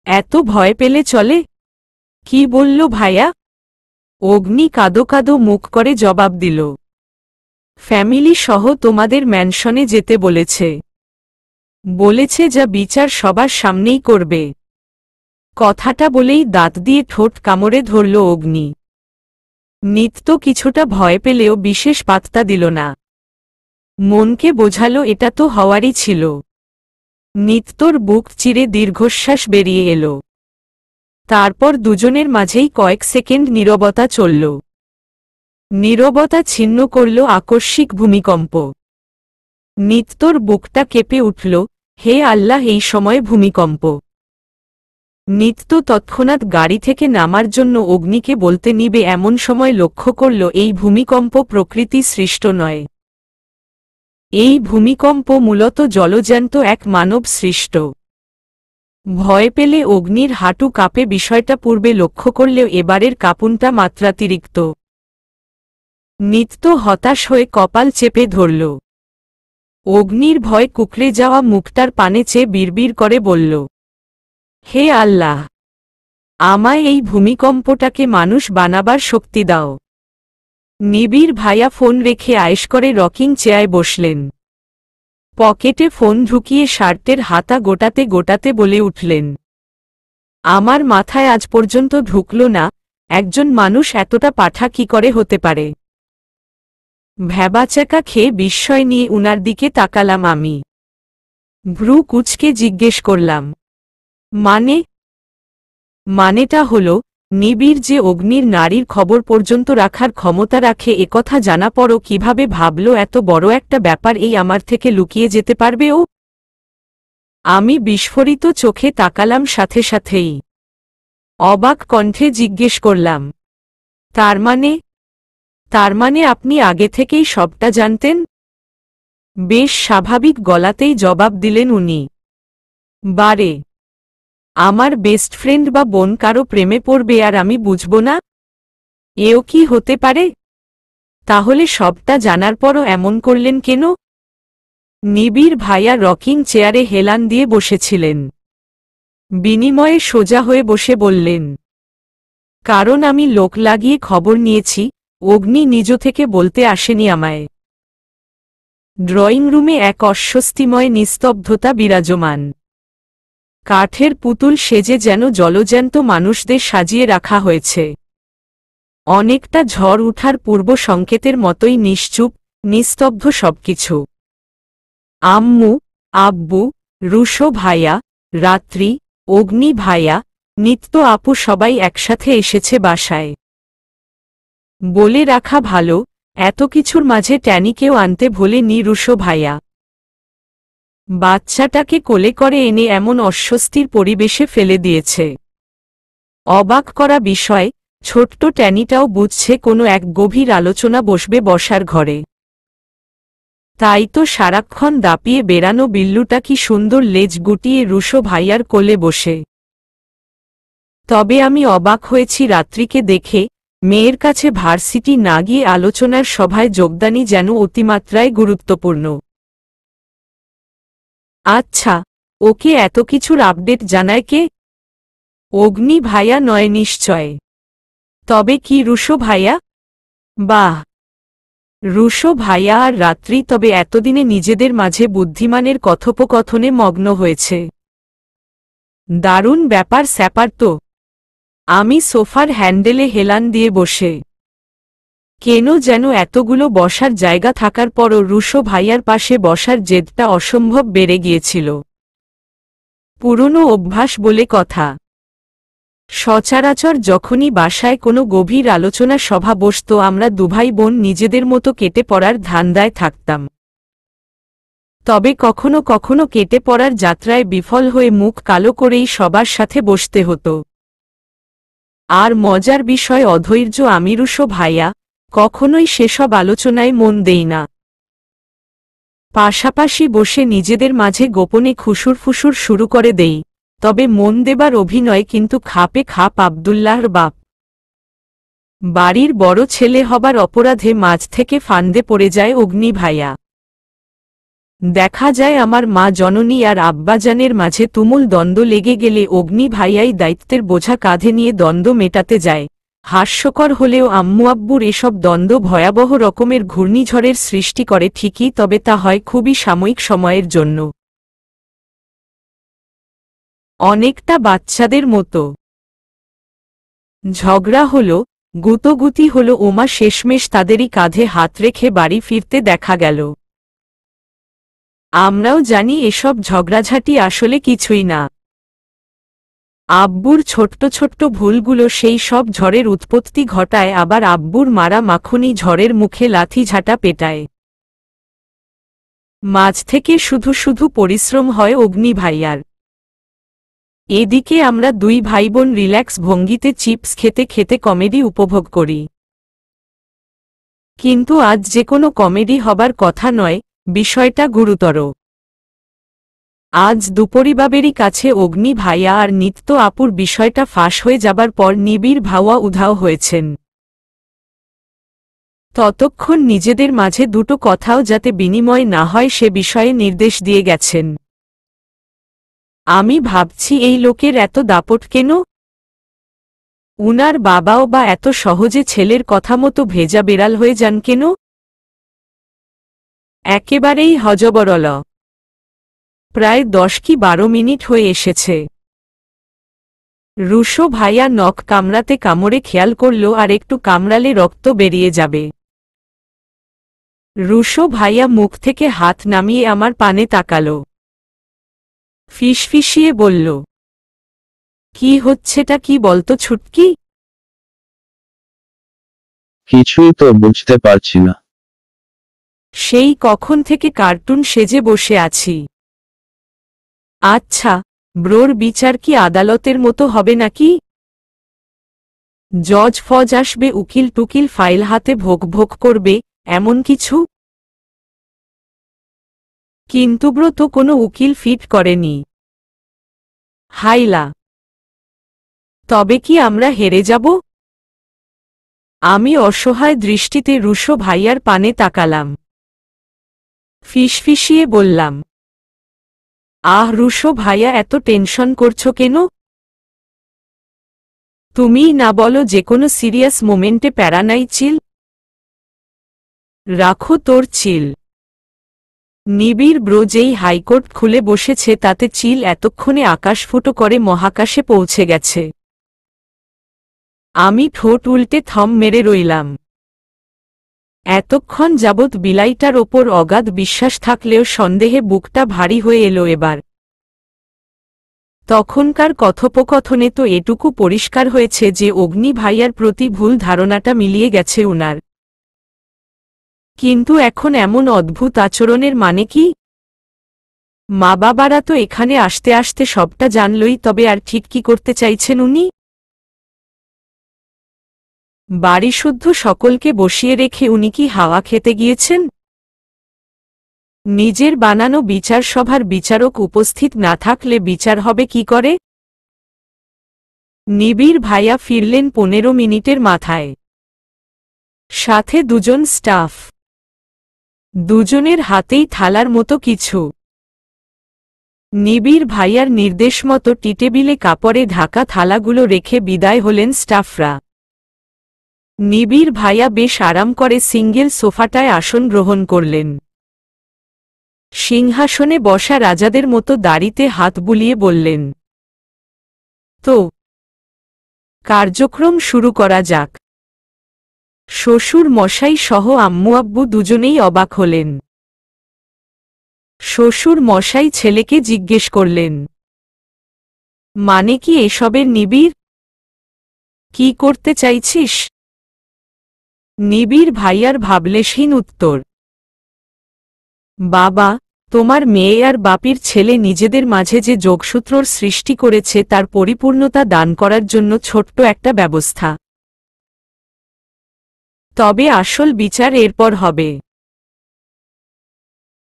এত ভয় পেলে চলে? কি বলল ভাইয়া? অগ্নি কাদো কাদো মুখ করে জবাব দিল, ফ্যামিলি সহ তোমাদের ম্যানশনে যেতে বলেছে। বলেছে যা বিচার সবার সামনেই করবে। কথাটা বলেই দাঁত দিয়ে ঠোঁট কামড়ে ধরল অগ্নি। নিত্য কিছুটা ভয় পেলেও বিশেষ পাত্তা দিল না। মনকে বোঝালো এটা তো হওয়ারই ছিল। নিত্যর বুক চিরে দীর্ঘশ্বাস বেরিয়ে এলো। তারপর দুজনের মাঝেই কয়েক সেকেন্ড নীরবতা চলল। নীরবতা ছিন্ন করল আকস্মিক ভূমিকম্প। নিত্যর বুকটা কেঁপে উঠল, হে আল্লাহ, এই সময় ভূমিকম্প! নিত্য তৎক্ষণাৎ গাড়ি থেকে নামার জন্য অগ্নিকে বলতে নিবে এমন সময় লক্ষ্য করল এই ভূমিকম্প প্রকৃতি সৃষ্ট নয়। এই ভূমিকম্প মূলত জলজ্যান্ত এক মানব সৃষ্ট। ভয় পেলে অগ্নির হাঁটু কাঁপে, বিষয়টা পূর্বে লক্ষ্য করলেও এবারের কাঁপুনটা মাত্রাতিরিক্ত। নিত্য হতাশ হয়ে কপাল চেপে ধরল। অগ্নির ভয় কুকড়ে যাওয়া মুখটার পানে চেয়ে বিড়বিড় করে বলল, হে আল্লাহ, আমায় এই ভূমিকম্পটাকে মানুষ বানাবার শক্তি দাও। নিবিড় ভাইয়া ফোন রেখে আয়েশ করে রকিং চেয়ারে বসলেন। পকেটে ফোন ঢুকিয়ে শার্টের হাতা গোটাতে গোটাতে বলে উঠলেন, আমার মাথায় আজ পর্যন্ত ঢুকল না একজন মানুষ এতটা পাঠা কি করে হতে পারে। ভ্যাবাচাকা খেয়ে বিস্ময় নিয়ে উনার দিকে তাকালাম আমি। ভ্রু কুঁচকে জিজ্ঞেস করলাম, মানেটা হলো, নিবিড় যে অগ্নির নারীর খবর পর্যন্ত রাখার ক্ষমতা রাখে একথা জানা পরও কিভাবে ভাবল এত বড় একটা ব্যাপার এই আমার থেকে লুকিয়ে যেতে পারবে ও? আমি বিস্ফোরিত চোখে তাকালাম, সাথে সাথেই অবাক কণ্ঠে জিজ্ঞেস করলাম, তার মানে আপনি আগে থেকেই সবটা জানতেন? বেশ স্বাভাবিক গলাতেই জবাব দিলেন উনি, বারে, আমার বেস্ট ফ্রেন্ড বা বোন কারো প্রেমে পড়বে আর আমি বুঝব না? এও কি হতে পারে? তাহলে সবটা জানার পরও এমন করলেন কেন? নিবিড় ভাইয়া রকিং চেয়ারে হেলান দিয়ে বসেছিলেন। বিনিময়ে সোজা হয়ে বসে বললেন, কারণ আমি লোক লাগিয়ে খবর নিয়েছি, অগ্নি নিজ থেকে বলতে আসেনি আমায়। ড্রয়িং রুমে এক অস্বস্তিময় নিস্তব্ধতা বিরাজমান। কাঠের পুতুল সেজে যেন জলজ্যান্ত মানুষদের সাজিয়ে রাখা হয়েছে। অনেকটা ঝড় উঠার পূর্ব সংকেতের মতোই নিশ্চুপ, নিস্তব্ধ সবকিছু। আম্মু, আব্বু, রুশো ভাইয়া, রাত্রি, অগ্নি ভাইয়া, নিত্য আপু সবাই একসাথে এসেছে বাসায়। বলে রাখা ভালো, এত কিছুর মাঝে ট্যানিকেও আনতে ভোলেনি রুশো ভাইয়া। বাচ্চাটাকে কোলে করে এনে এমন অস্বস্তির পরিবেশে ফেলে দিয়েছে। অবাক করা বিষয়, ছোট্ট ট্যানিটাও বুঝছে কোনো এক গভীর আলোচনা বসবে বসার ঘরে। তাই তো সারাক্ষণ দাপিয়ে বেড়ানো বিল্লুটা কি সুন্দর লেজ গুটিয়ে রুশো ভাইয়ার কোলে বসে। তবে আমি অবাক হয়েছি রাত্রিকে দেখে, মেয়ের কাছে ভার্সিটি না গিয়ে আলোচনার সভায় যোগদানই যেন অতিমাত্রায় গুরুত্বপূর্ণ। আচ্ছা, ওকে এত কিছুর আপডেট জানায় কে? অগ্নি ভাইয়া নয় নিশ্চয়। তবে কি রুশো ভাইয়া? বাহ, রুশো ভাইয়া আর রাত্রি তবে এতদিনে নিজেদের মাঝে বুদ্ধিমানের কথোপকথনে মগ্ন হয়েছে। দারুণ ব্যাপার স্যাপার তো। আমি সোফার হ্যান্ডেলে হেলান দিয়ে বসে। কেন যেন এতগুলো বসার জায়গা থাকার পরও রুশো ভাইয়ার পাশে বসার জেদটা অসম্ভব বেড়ে গিয়েছিল। পুরনো অভ্যাস বলে কথা। সচরাচর যখনই বাসায় কোনো গভীর আলোচনা সভা বসত আমরা দুভাই বোন নিজেদের মতো কেটে পড়ার ধান্দায় থাকতাম। তবে কখনো কখনো কেটে পড়ার যাত্রায় বিফল হয়ে মুখ কালো করেই সবার সাথে বসতে হতো। আর মজার বিষয় অধৈর্য আমি রুশো ভাইয়া, কখনোই সেসব আলোচনায় মন দেই না। পাশাপাশি বসে নিজেদের মাঝে গোপনে খুশুরফুসুর শুরু করে দেই, তবে মন দেবার অভিনয় কিন্তু খাপে খাপ আব্দুল্লাহর বাপ। বাড়ির বড় ছেলে হবার অপরাধে মাঝ থেকে ফান্দে পড়ে যায় অগ্নি ভাইয়া। দেখা যায় আমার মা জননী আর আব্বাজানের মাঝে তুমুল দ্বন্দ্ব লেগে গেলে অগ্নি ভাইয়াই দায়িত্বের বোঝা কাঁধে নিয়ে দ্বন্দ্ব মেটাতে যায়। হাস্যকর হলেও আম্মু আব্বুর এসব দ্বন্দ্ব ভয়াবহ রকমের ঘূর্ণিঝড়ের সৃষ্টি করে ঠিকই, তবে তা হয় খুবই সাময়িক সময়ের জন্য। অনেকটা বাচ্চাদের মতো। ঝগড়া হলো, গুতোগুতি হলো, ওমা শেষমেশ তাদেরই কাঁধে হাত রেখে বাড়ি ফিরতে দেখা গেল। আমরাও জানি এসব ঝগড়াঝাটি আসলে কিছুই না। আব্বুর ছোট্ট ছোট্ট ভুলগুলো সেই সব ঝড়ের উৎপত্তি ঘটায়, আবার আব্বুর মারা মাখুনি ঝড়ের মুখে লাথি ঝাঁটা পেটায়। মাঝ থেকে শুধু শুধু পরিশ্রম হয় অগ্নি ভাইয়ার। এদিকে আমরা দুই ভাইবোন রিল্যাক্স ভঙ্গিতে চিপস খেতে খেতে কমেডি উপভোগ করি। কিন্তু আজ যে কোনো কমেডি হবার কথা নয়, বিষয়টা গুরুতর। আজ দুপরিবাবেরই কাছে অগ্নি ভাইয়া আর নিত্য আপুর বিষয়টা ফাঁস হয়ে যাবার পর নিবিড় ভাওয়া উধাও হয়েছেন। ততক্ষণ নিজেদের মাঝে দুটো কথাও যাতে বিনিময় না হয় সে বিষয়ে নির্দেশ দিয়ে গেছেন। আমি ভাবছি এই লোকের এত দাপট কেন? উনার বাবাও বা এত সহজে ছেলের কথা মতো ভেজা বেড়াল হয়ে যান কেন? একেবারেই হযবরল। প্রায় 10 কি 12 মিনিট হয়ে এসেছে। রুশো ভাইয়া নখ কামড়াতে কামড়ে খেয়াল করল আর একটু কামড়ালে রক্ত বেরিয়ে যাবে। রুশো ভাইয়া মুখ থেকে হাত নামিয়ে আমার পানে তাকালো। ফিসফিসিয়ে বলল, কি হচ্ছেটা কি বলতো ছুটকি? কিছুই তো বুঝতে পারছি না। সেই কখন থেকে কার্টুন সেজে বসে আছি। আচ্ছা, ব্রোর বিচার কি আদালতের মতো হবে নাকি? জজ ফজ আসবে, উকিল টুকিল ফাইল হাতে ভোগ ভোগ করবে, এমন কিছু? কিন্তু ব্রো তো কোনো উকিল ফিট করেনি। হাইলা, তবে কি আমরা হেরে যাব? আমি অসহায় দৃষ্টিতে রুশো ভাইয়ার পানে তাকালাম। ফিসফিসিয়ে বললাম, রুশো ভাইয়া, এত টেনশন করছো কেন? তুমিই না বলো যে কোনো সিরিয়াস মোমেন্টে প্যারা নাই চিল? রাখো তোর চিল। নিবিড় ব্রো যেই হাইকোর্ট খুলে বসেছে তাতে চিল এতক্ষণে আকাশফুটো করে মহাকাশে পৌঁছে গেছে। আমি ঠোঁট উল্টে থম মেরে রইলাম। এতক্ষণ যাবৎ বিলাইটার ওপর অগাধ বিশ্বাস থাকলেও সন্দেহে বুকটা ভারী হয়ে এলো এবার। তখনকার কথোপকথনে তো এটুকু পরিষ্কার হয়েছে যে অগ্নি ভাইয়ার প্রতি ভুল ধারণাটা মিলিয়ে গেছে উনার। কিন্তু এখন এমন অদ্ভুত আচরণের মানে কি? মা বাবারা তো এখানে আসতে আসতে সবটা জানলই, তবে আর ঠিক কি করতে চাইছেন উনি? বাড়িশুদ্ধ সকলকে বসিয়ে রেখে উনি কি হাওয়া খেতে গিয়েছেন? নিজের বানানো বিচার সভার বিচারক উপস্থিত না থাকলে বিচার হবে কি করে? নিবিড় ভাইয়া ফিরলেন 15 মিনিটের মাথায়। সাথে দুজন স্টাফ। দুজনের হাতেই থালার মতো কিছু। নিবিড় ভাইয়ার নির্দেশ মতো টিটেবিলে কাপড়ে ঢাকা থালাগুলো রেখে বিদায় হলেন স্টাফরা। নিবিড় ভাইয়া বেশ আরাম করে সিঙ্গেল সোফাটায় আসন গ্রহণ করলেন। সিংহাসনে বসা রাজাদের মতো দাড়িতে হাত বুলিয়ে বললেন, তো কার্যক্রম শুরু করা যাক। শ্বশুর মশাই সহ আম্মু আব্বু দুজনেই অবাক হলেন। শ্বশুর মশাই ছেলেকে জিজ্ঞেস করলেন, মানে কি এসবের নিবিড়? কি করতে চাইছিস? নিবিড় ভাইয়ার ভাবলেশহীন উত্তর, বাবা, তোমার মেয়ে আর বাপির ছেলে নিজেদের মাঝে যে যোগসূত্রর সৃষ্টি করেছে তার পরিপূর্ণতা দান করার জন্য ছোট্ট একটা ব্যবস্থা। তবে আসল বিচার এরপর হবে।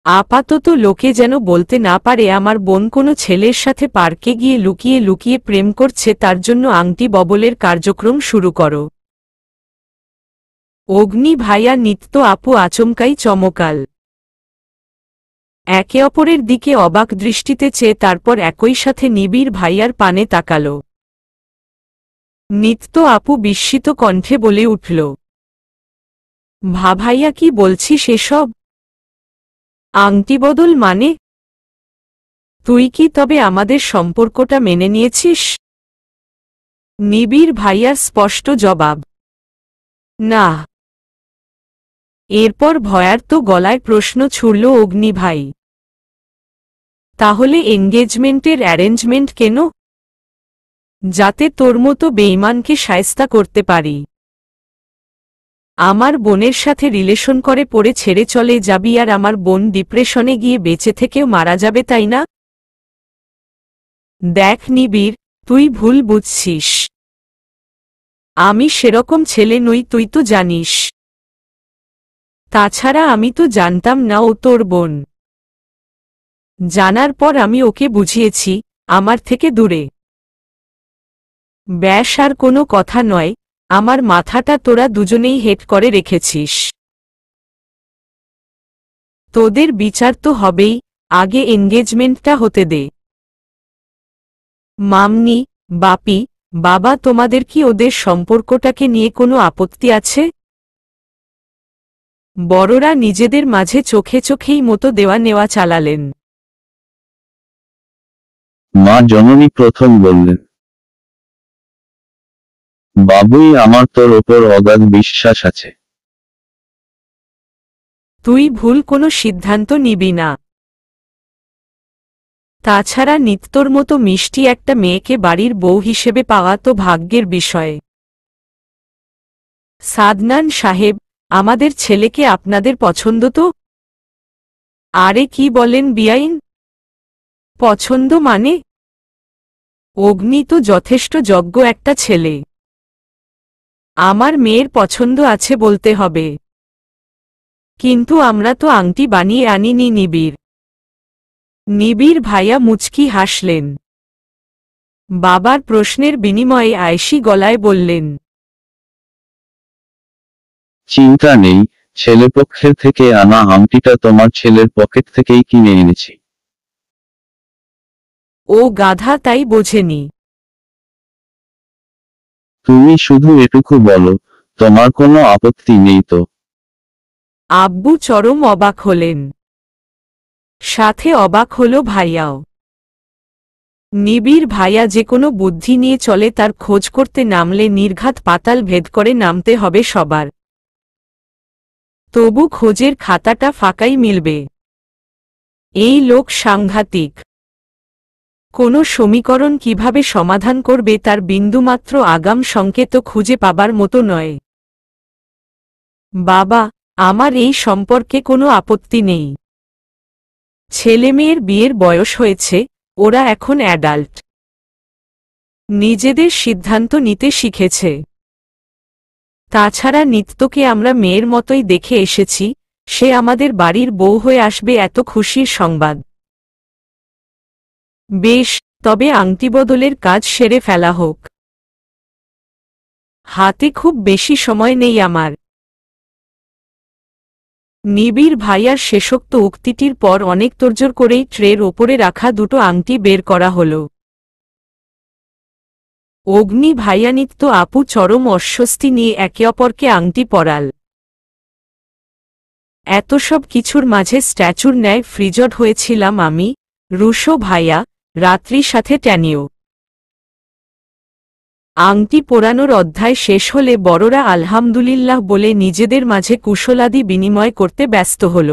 আপাতত লোকে যেন বলতে না পারে আমার বোন কোনো ছেলের সাথে পার্কে গিয়ে লুকিয়ে লুকিয়ে প্রেম করছে, তার জন্য আংটি ববলের কার্যক্রম শুরু করো। অগ্নি ভাইয়া নিত্য আপু আচমকাই চমকাল। একে অপরের দিকে অবাক দৃষ্টিতে চেয়ে তারপর একই সাথে নিবিড় ভাইয়ার পানে তাকাল। নিত্য আপু বিস্মিত কণ্ঠে বলে উঠল, ভাইয়া কি বলছিস এসব? আংটি বদল মানে? তুই কি তবে আমাদের সম্পর্কটা মেনে নিয়েছিস? নিবিড় ভাইয়ার স্পষ্ট জবাব, না। এরপর ভয়ার্ত গলায় প্রশ্ন ছুড়ল অগ্নি ভাই, তাহলে এনগেজমেন্টের অ্যারেঞ্জমেন্ট কেন? যাতে তোর মতো বেঈমানকে শায়েস্তা করতে পারি। আমার বোনের সাথে রিলেশন করে পড়ে ছেড়ে চলে যাবি আর আমার বোন ডিপ্রেশনে গিয়ে বেঁচে থেকেও মারা যাবে, তাই না? দেখ নিবিড়, তুই ভুল বুঝছিস। আমি সেরকম ছেলে নই, তুই তো জানিস। তাছাড়া আমি তো জানতাম না ও তোর বোন। জানার পর আমি ওকে বুঝিয়েছি, আমার থেকে দূরে। ব্যাস, আর কোনো কথা নয়। আমার মাথাটা তোরা দুজনেই হেট করে রেখেছিস। তোদের বিচার তো হবেই, আগে এনগেজমেন্টটা হতে দে। মামনি, বাপি, বাবা, তোমাদের কি ওদের সম্পর্কটাকে নিয়ে কোনো আপত্তি আছে? বড়রা নিজেদের মাঝে চোখে চোখেই মতো দেওয়া নেওয়া চালালেন। মা জননী প্রথম বললেন, বাবুই, আমার তোর ওপর অগাধ বিশ্বাস আছে। তুই ভুল কোনো সিদ্ধান্ত নিবি না। তাছাড়া নিত্যর মতো মিষ্টি একটা মেয়েকে বাড়ির বউ হিসেবে পাওয়া তো ভাগ্যের বিষয়। সাদনান সাহেব, আমাদের ছেলেকে আপনাদের পছন্দ তো? আরে কি বলেন বিয়াইন? পছন্দ মানে? অগ্নি তো যথেষ্ট যোগ্য একটা ছেলে। আমার মেয়ের পছন্দ আছে বলতে হবে। কিন্তু আমরা তো আংটি বানিয়ে আনিনি। নিবিড় ভাইয়া মুচকি হাসলেন। বাবার প্রশ্নের বিনিময়ে আয়েশি গলায় বললেন, চিন্তা নেই, ছেলেপক্ষের থেকে আনা আংটিটা তোমার ছেলের পকেট থেকেই কিনে এনেছি। ও গাধা তাই বোঝেনি। তুমি শুধু এটুকু বলো, তোমার কোনো আপত্তি নেই তো? আব্বু চরম অবাক হলেন। সাথে অবাক হলো ভাইয়াও। নিবিড় ভাইয়া যে কোনো বুদ্ধি নিয়ে চলে, তার খোঁজ করতে নামলে নির্ঘাত পাতাল ভেদ করে নামতে হবে সবার। তবু খোঁজের খাতাটা ফাঁকাই মিলবে। এই লোক সাংঘাতিক। কোনো সমীকরণ কিভাবে সমাধান করবে তার বিন্দুমাত্র আগাম সংকেত খুঁজে পাবার মতো নয়। বাবা, আমার এই সম্পর্কে কোনো আপত্তি নেই। ছেলেমেয়ের বিয়ের বয়স হয়েছে, ওরা এখন অ্যাডাল্ট। নিজেদের সিদ্ধান্ত নিতে শিখেছে। তাছাড়া নিত্যকে আমরা মেয়ের মতোই দেখে এসেছি, সে আমাদের বাড়ির বউ হয়ে আসবে, এত খুশির সংবাদ। বেশ, তবে আংটি বদলের কাজ সেরে ফেলা হোক। হাতে খুব বেশি সময় নেই আমার। নিবিড় ভাইয়ার শেষোক্ত উক্তিটির পর অনেক তোড়জোড় করেই ট্রের ওপরে রাখা দুটো আংটি বের করা হল। অগ্নি ভাইয়া নিত্য আপু চরম অস্বস্তি নিয়ে একে অপরকে আংটি পরাল। এত সব কিছুর মাঝে স্ট্যাচুর ন্যায় ফ্রিজড হয়েছিলাম আমি, রুশো ভাইয়া, রাত্রির সাথে ট্যানিও। আংটি পোড়ানোর অধ্যায় শেষ হলে বড়রা আলহামদুলিল্লাহ বলে নিজেদের মাঝে কুশলাদি বিনিময় করতে ব্যস্ত হল।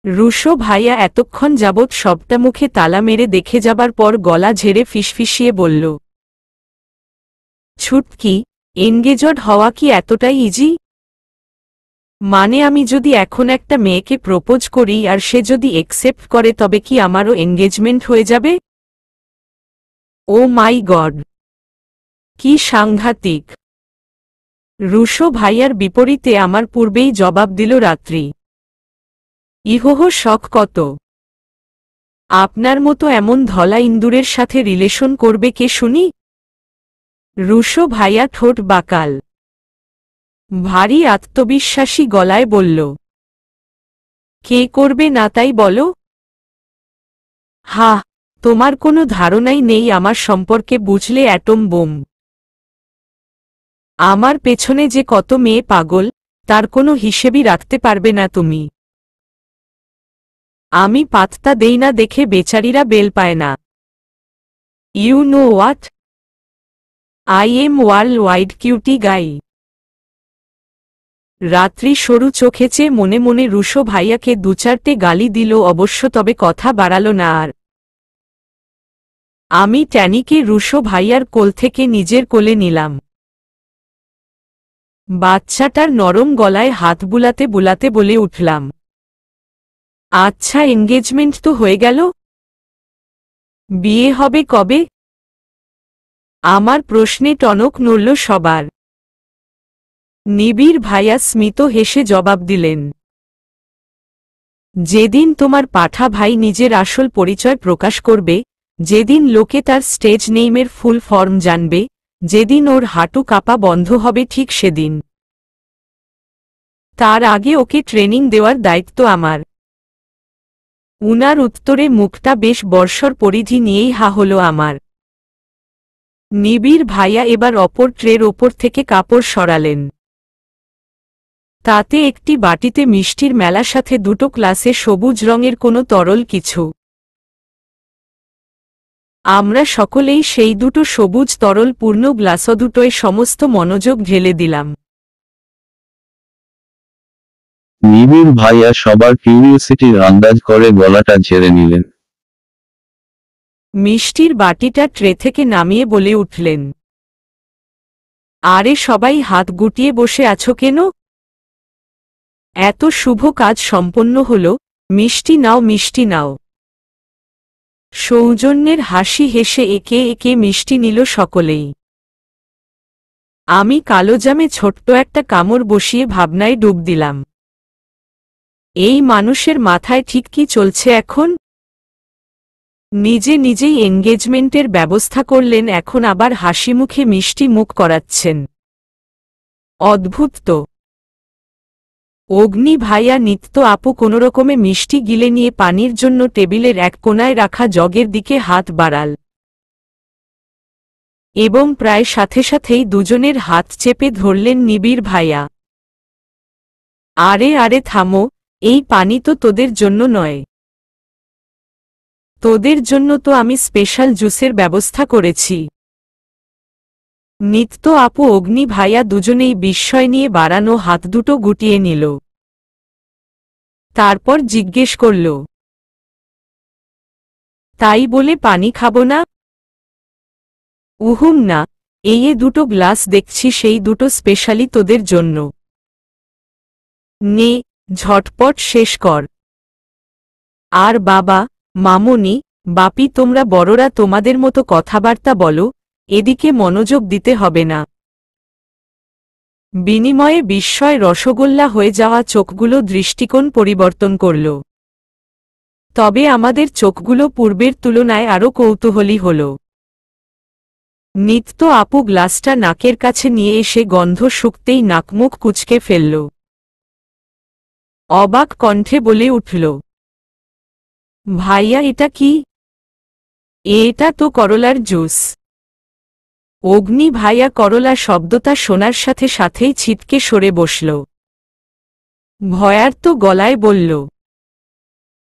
রুশো ভাইয়া এতক্ষণ যাবৎ সবটা মুখে তালা মেরে দেখে যাবার পর গলা ঝেড়ে ফিসফিসিয়ে বলল, ছুটকি, এনগেজড হওয়া কি এতটাই ইজি? মানে আমি যদি এখন একটা মেয়েকে প্রপোজ করি আর সে যদি একসেপ্ট করে, তবে কি আমারও এনগেজমেন্ট হয়ে যাবে? ও মাই গড, কি সাংঘাতিক! রুশো ভাইয়ার বিপরীতে আমার পূর্বেই জবাব দিল রাত্রি। ইহোহো শখ কত! আপনার মতো এমন ধলা ইন্দুরের সাথে রিলেশন করবে কে শুনি? রুশো ভাইয়া ঠোঁট বাঁকাল। ভারী আত্মবিশ্বাসী গলায় বলল, কে করবে না তাই বলো? হা, তোমার কোনো ধারণাই নেই আমার সম্পর্কে, বুঝলে অ্যাটম বোম। আমার পেছনে যে কত মেয়ে পাগল, তার কোনো হিসেবই রাখতে পারবে না তুমি। আমি পাত্তা দেই না দেখে বেচারিরা বেল পায় না। You know what, I am world wide cutie guy. রাত্রি সরু চোখে চেয়ে মনে মনে রুশো ভাইয়াকে দু চারটে গালি দিল অবশ্য, তবে কথা বাড়াল না আর। আমি ট্যানিকে রুশো ভাইয়ার কোল থেকে নিজের কোলে নিলাম। বাচ্চাটার নরম গলায় হাত বুলাতে বুলাতে বলে উঠলাম, আচ্ছা, এনগেজমেন্ট তো হয়ে গেল, বিয়ে হবে কবে? আমার প্রশ্নে টনক নড়ল সবার। নিবিড় ভাইয়া স্মিত হেসে জবাব দিলেন, যেদিন তোমার পাঠা ভাই নিজের আসল পরিচয় প্রকাশ করবে, যেদিন লোকে তার স্টেজ নেইমের ফুল ফর্ম জানবে, যেদিন ওর হাঁটু কাঁপা বন্ধ হবে, ঠিক সেদিন। তার আগে ওকে ট্রেনিং দেওয়ার দায়িত্ব আমার। উনার উত্তরে মুখটা বেশ বর্ষর পরিধি নিয়েই হা হল আমার। নিবিড় ভাইয়া এবার অপর ট্রের ওপর থেকে কাপড় সরালেন। তাতে একটি বাটিতে মিষ্টির মেলার সাথে দুটো গ্লাসে সবুজ রঙের কোনো তরল কিছু। আমরা সকলেই সেই দুটো সবুজ তরল পূর্ণ গ্লাস দুটোয় সমস্ত মনোযোগ ঢেলে দিলাম। নিবিড় ভাইয়া সবার কিউরিওসিটির আন্দাজ করে গলাটা ঝেড়ে নিলেন। মিষ্টির বাটিটা ট্রে থেকে নামিয়ে বলে উঠলেন, আরে সবাই হাত গুটিয়ে বসে আছো কেন? এত শুভ কাজ সম্পন্ন হল, মিষ্টি নাও, মিষ্টি নাও। সৌজন্যের হাসি হেসে একে একে মিষ্টি নিল সকলেই। আমি কালোজামে ছোট্ট একটা কামড় বসিয়ে ভাবনায় ডুব দিলাম। এই মানুষের মাথায় ঠিক কি চলছে এখন? নিজে নিজেই এনগেজমেন্টের ব্যবস্থা করলেন, এখন আবার হাসিমুখে মিষ্টি মুখ করাচ্ছেন। অদ্ভুত তো। অগ্নি ভাইয়া নিত্য আপু কোনোরকমে মিষ্টি গিলে নিয়ে পানির জন্য টেবিলের এক কোণায় রাখা জগের দিকে হাত বাড়াল এবং প্রায় সাথে সাথেই দুজনের হাত চেপে ধরলেন নিবিড় ভাইয়া। আরে আরে থামো, এই পানি তো তোদের জন্য নয়। তোদের জন্য তো আমি স্পেশাল জুসের ব্যবস্থা করেছি। নিত্য আপু অগ্নি ভাইয়া দুজনেই বিস্ময় নিয়ে বাড়ানো হাত দুটো গুটিয়ে নিল। তারপর জিজ্ঞেস করল, তাই বলে পানি খাবো না? উহুম না, এই দুটো গ্লাস দেখছি সেই দুটো স্পেশালি তোদের জন্য। নে, ঝটপট শেষ কর। আর বাবা, মামুনি, বাপি তোমরা বড়রা তোমাদের মতো কথাবার্তা বলো, এদিকে মনোযোগ দিতে হবে না। বিনিময়ে বিস্ময় রসগোল্লা হয়ে যাওয়া চোখগুলো দৃষ্টিকোণ পরিবর্তন করল। তবে আমাদের চোখগুলো পূর্বের তুলনায় আরও কৌতূহলী হল। নিত্য আপু গ্লাসটা নাকের কাছে নিয়ে এসে গন্ধ শুকতেই নাকমুখ কুঁচকে ফেলল। অবাক কণ্ঠে বলে উঠল, ভাইয়া এটা কি? এটা তো করলার জুস। অগ্নি ভাইয়া করলা শব্দটা শোনার সাথে সাথেই ছিটকে সরে বসল। ভয়ার্ত গলায় বলল,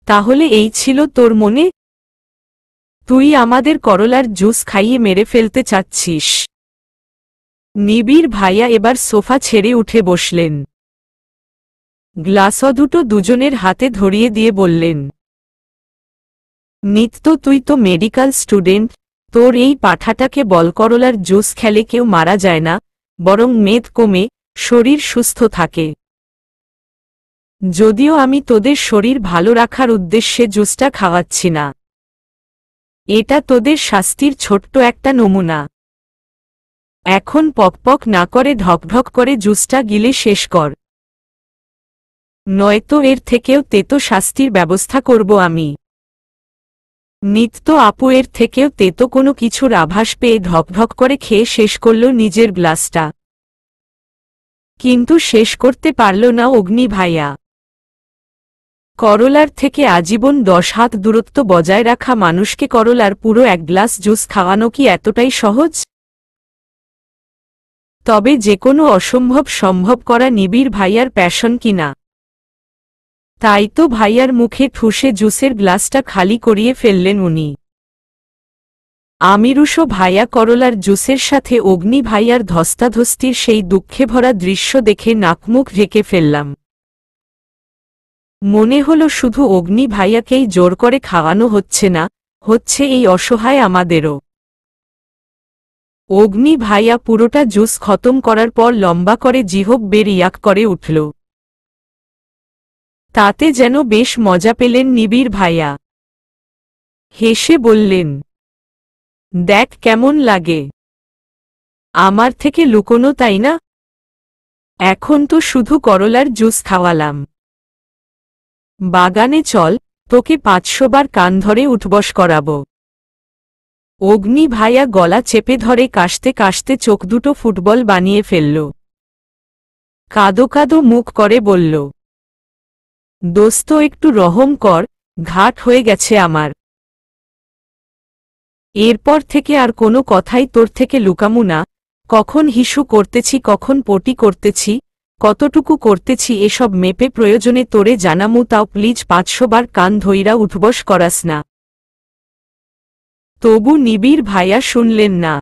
তাহলে এই ছিল তোর মনে? তুই আমাদের করলার জুস খাইয়ে মেরে ফেলতে চাচ্ছিস? নিবিড় ভাইয়া এবার সোফা ছেড়ে উঠে বসলেন। গ্লাস দুটো দুজনের হাতে ধরিয়ে দিয়ে বললেন, নিত্য তুই তো মেডিকেল স্টুডেন্ট, তোর এই পাঠাটাকে বল করলার জুস খেলে কেউ মারা যায় না, বরং মেদ কমে, শরীর সুস্থ থাকে। যদিও আমি তোদের শরীর ভালো রাখার উদ্দেশ্যে জুসটা খাওয়াচ্ছি না। এটা তোদের শাস্তির ছোট্ট একটা নমুনা। এখন পকপক না করে ঢকঢক করে জুসটা গিলে শেষ কর, নয়তো এর থেকেও তেতো শাস্তির ব্যবস্থা করব আমি। নিত্য আপু এর থেকেও তেতো কোনো কিছুর আভাস পেয়ে ঢকঢক করে খেয়ে শেষ করল নিজের গ্লাসটা। কিন্তু শেষ করতে পারল না অগ্নি ভাইয়া। করলার থেকে আজীবন 10 হাত দূরত্ব বজায় রাখা মানুষকে করলার পুরো এক গ্লাস জুস খাওয়ানো কি এতটাই সহজ? তবে যে কোনো অসম্ভব সম্ভব করা নিবিড় ভাইয়ার প্যাশন কিনা। তাই তো ভাইয়ার মুখে ঠুসে জুসের গ্লাসটা খালি করিয়ে ফেললেন উনি। আমিরুষও ভাইয়া করলার জুসের সাথে অগ্নি ভাইয়ার ধস্তাধস্তির সেই দুঃখে ভরা দৃশ্য দেখে নাকমুখ ঢেকে ফেললাম। মনে হলো শুধু অগ্নি ভাইয়াকেই জোর করে খাওয়ানো হচ্ছে না, হচ্ছে এই অসহায় আমাদেরও। অগ্নি ভাইয়া পুরোটা জুস খতম করার পর লম্বা করে জিহ্ব বের ইয়াক করে উঠল। তাতে যেন বেশ মজা পেলেন নিবিড় ভাইয়া। হেসে বললেন, দেখ কেমন লাগে। আমার থেকে লুকোনো তাই না? এখন তো শুধু করলার জুস খাওয়ালাম। বাগানে চল, তোকে 500 বার কান ধরে উঠবস করাবো। অগ্নি ভাইয়া গলা চেপে ধরে কাশতে কাশতে চোখ দুটো ফুটবল বানিয়ে ফেলল। কাদো কাদো মুখ করে বলল, দোস্ত একটু রহম কর, ঘাট হয়ে গেছে আমার। এরপর থেকে আর কোনো কথাই তোর থেকে লুকামু না। কখন হিসু করতেছি, কখন পটি করতেছি, কতটুকু করতেছি এসব মেপে প্রয়োজনে তোরে জানামু, তাও প্লিজ 500 বার কান ধইরা উঠবস করাস না। তবু নিবিড় ভাইয়া শুনলেন না।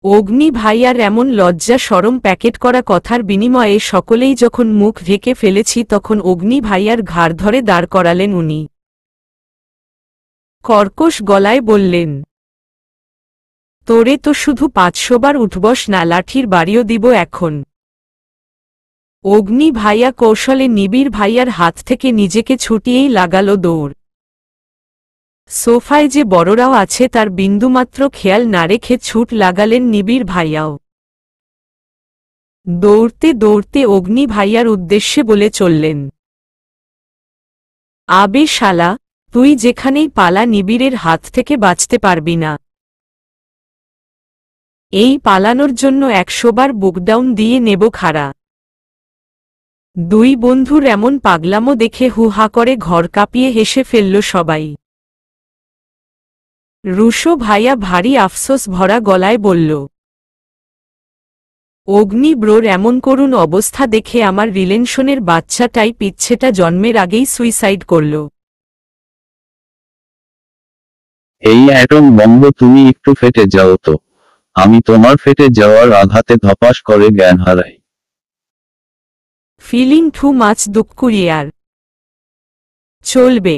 অগ্নি ভাইয়ার এমন লজ্জা শরম প্যাকেট করা কথার বিনিময়ে সকলেই যখন মুখ ঢেকে ফেলেছি তখন অগ্নি ভাইয়ার ঘাড় ধরে দাঁড় করালেন উনি। কর্কশ গলায় বললেন, তোরে তো শুধু 500 বার উঠবস না, লাঠির বাড়িও দিব এখন। অগ্নি ভাইয়া কৌশলে নিবিড় ভাইয়ার হাত থেকে নিজেকে ছুটিয়েই লাগালো দৌড়। সোফায় যে বড়রাও আছে তার বিন্দুমাত্র খেয়াল না রেখে ছুট লাগালেন নিবিড় ভাইয়াও। দৌড়তে দৌড়তে অগ্নি ভাইয়ার উদ্দেশ্যে বলে চললেন, আবে শালা, তুই যেখানেই পালা নিবিড়ের হাত থেকে বাঁচতে পারবি না। এই পালানোর জন্য 100 বার বুকডাউন দিয়ে নেব খাড়া। দুই বন্ধুর এমন পাগলামো দেখে হু হা করে ঘর কাঁপিয়ে হেসে ফেলল সবাই। রুশো ভাইয়া ভারী আফসোস ভরা গলায় বলল, অগ্নি ব্রোর এমন করুণ অবস্থা দেখে আমার রিলেশনের বাচ্চাটাই পিচ্ছেটা জন্মের আগেই সুইসাইড করল। এই অ্যাটম বম্ব তুমি একটু ফেটে যাও তো, আমি তোমার ফেটে যাওয়ার আঘাতে ধপাস করে জ্ঞান হারাই। ফিলিং টু মাচ দুঃখুরিয়ার। চলবে।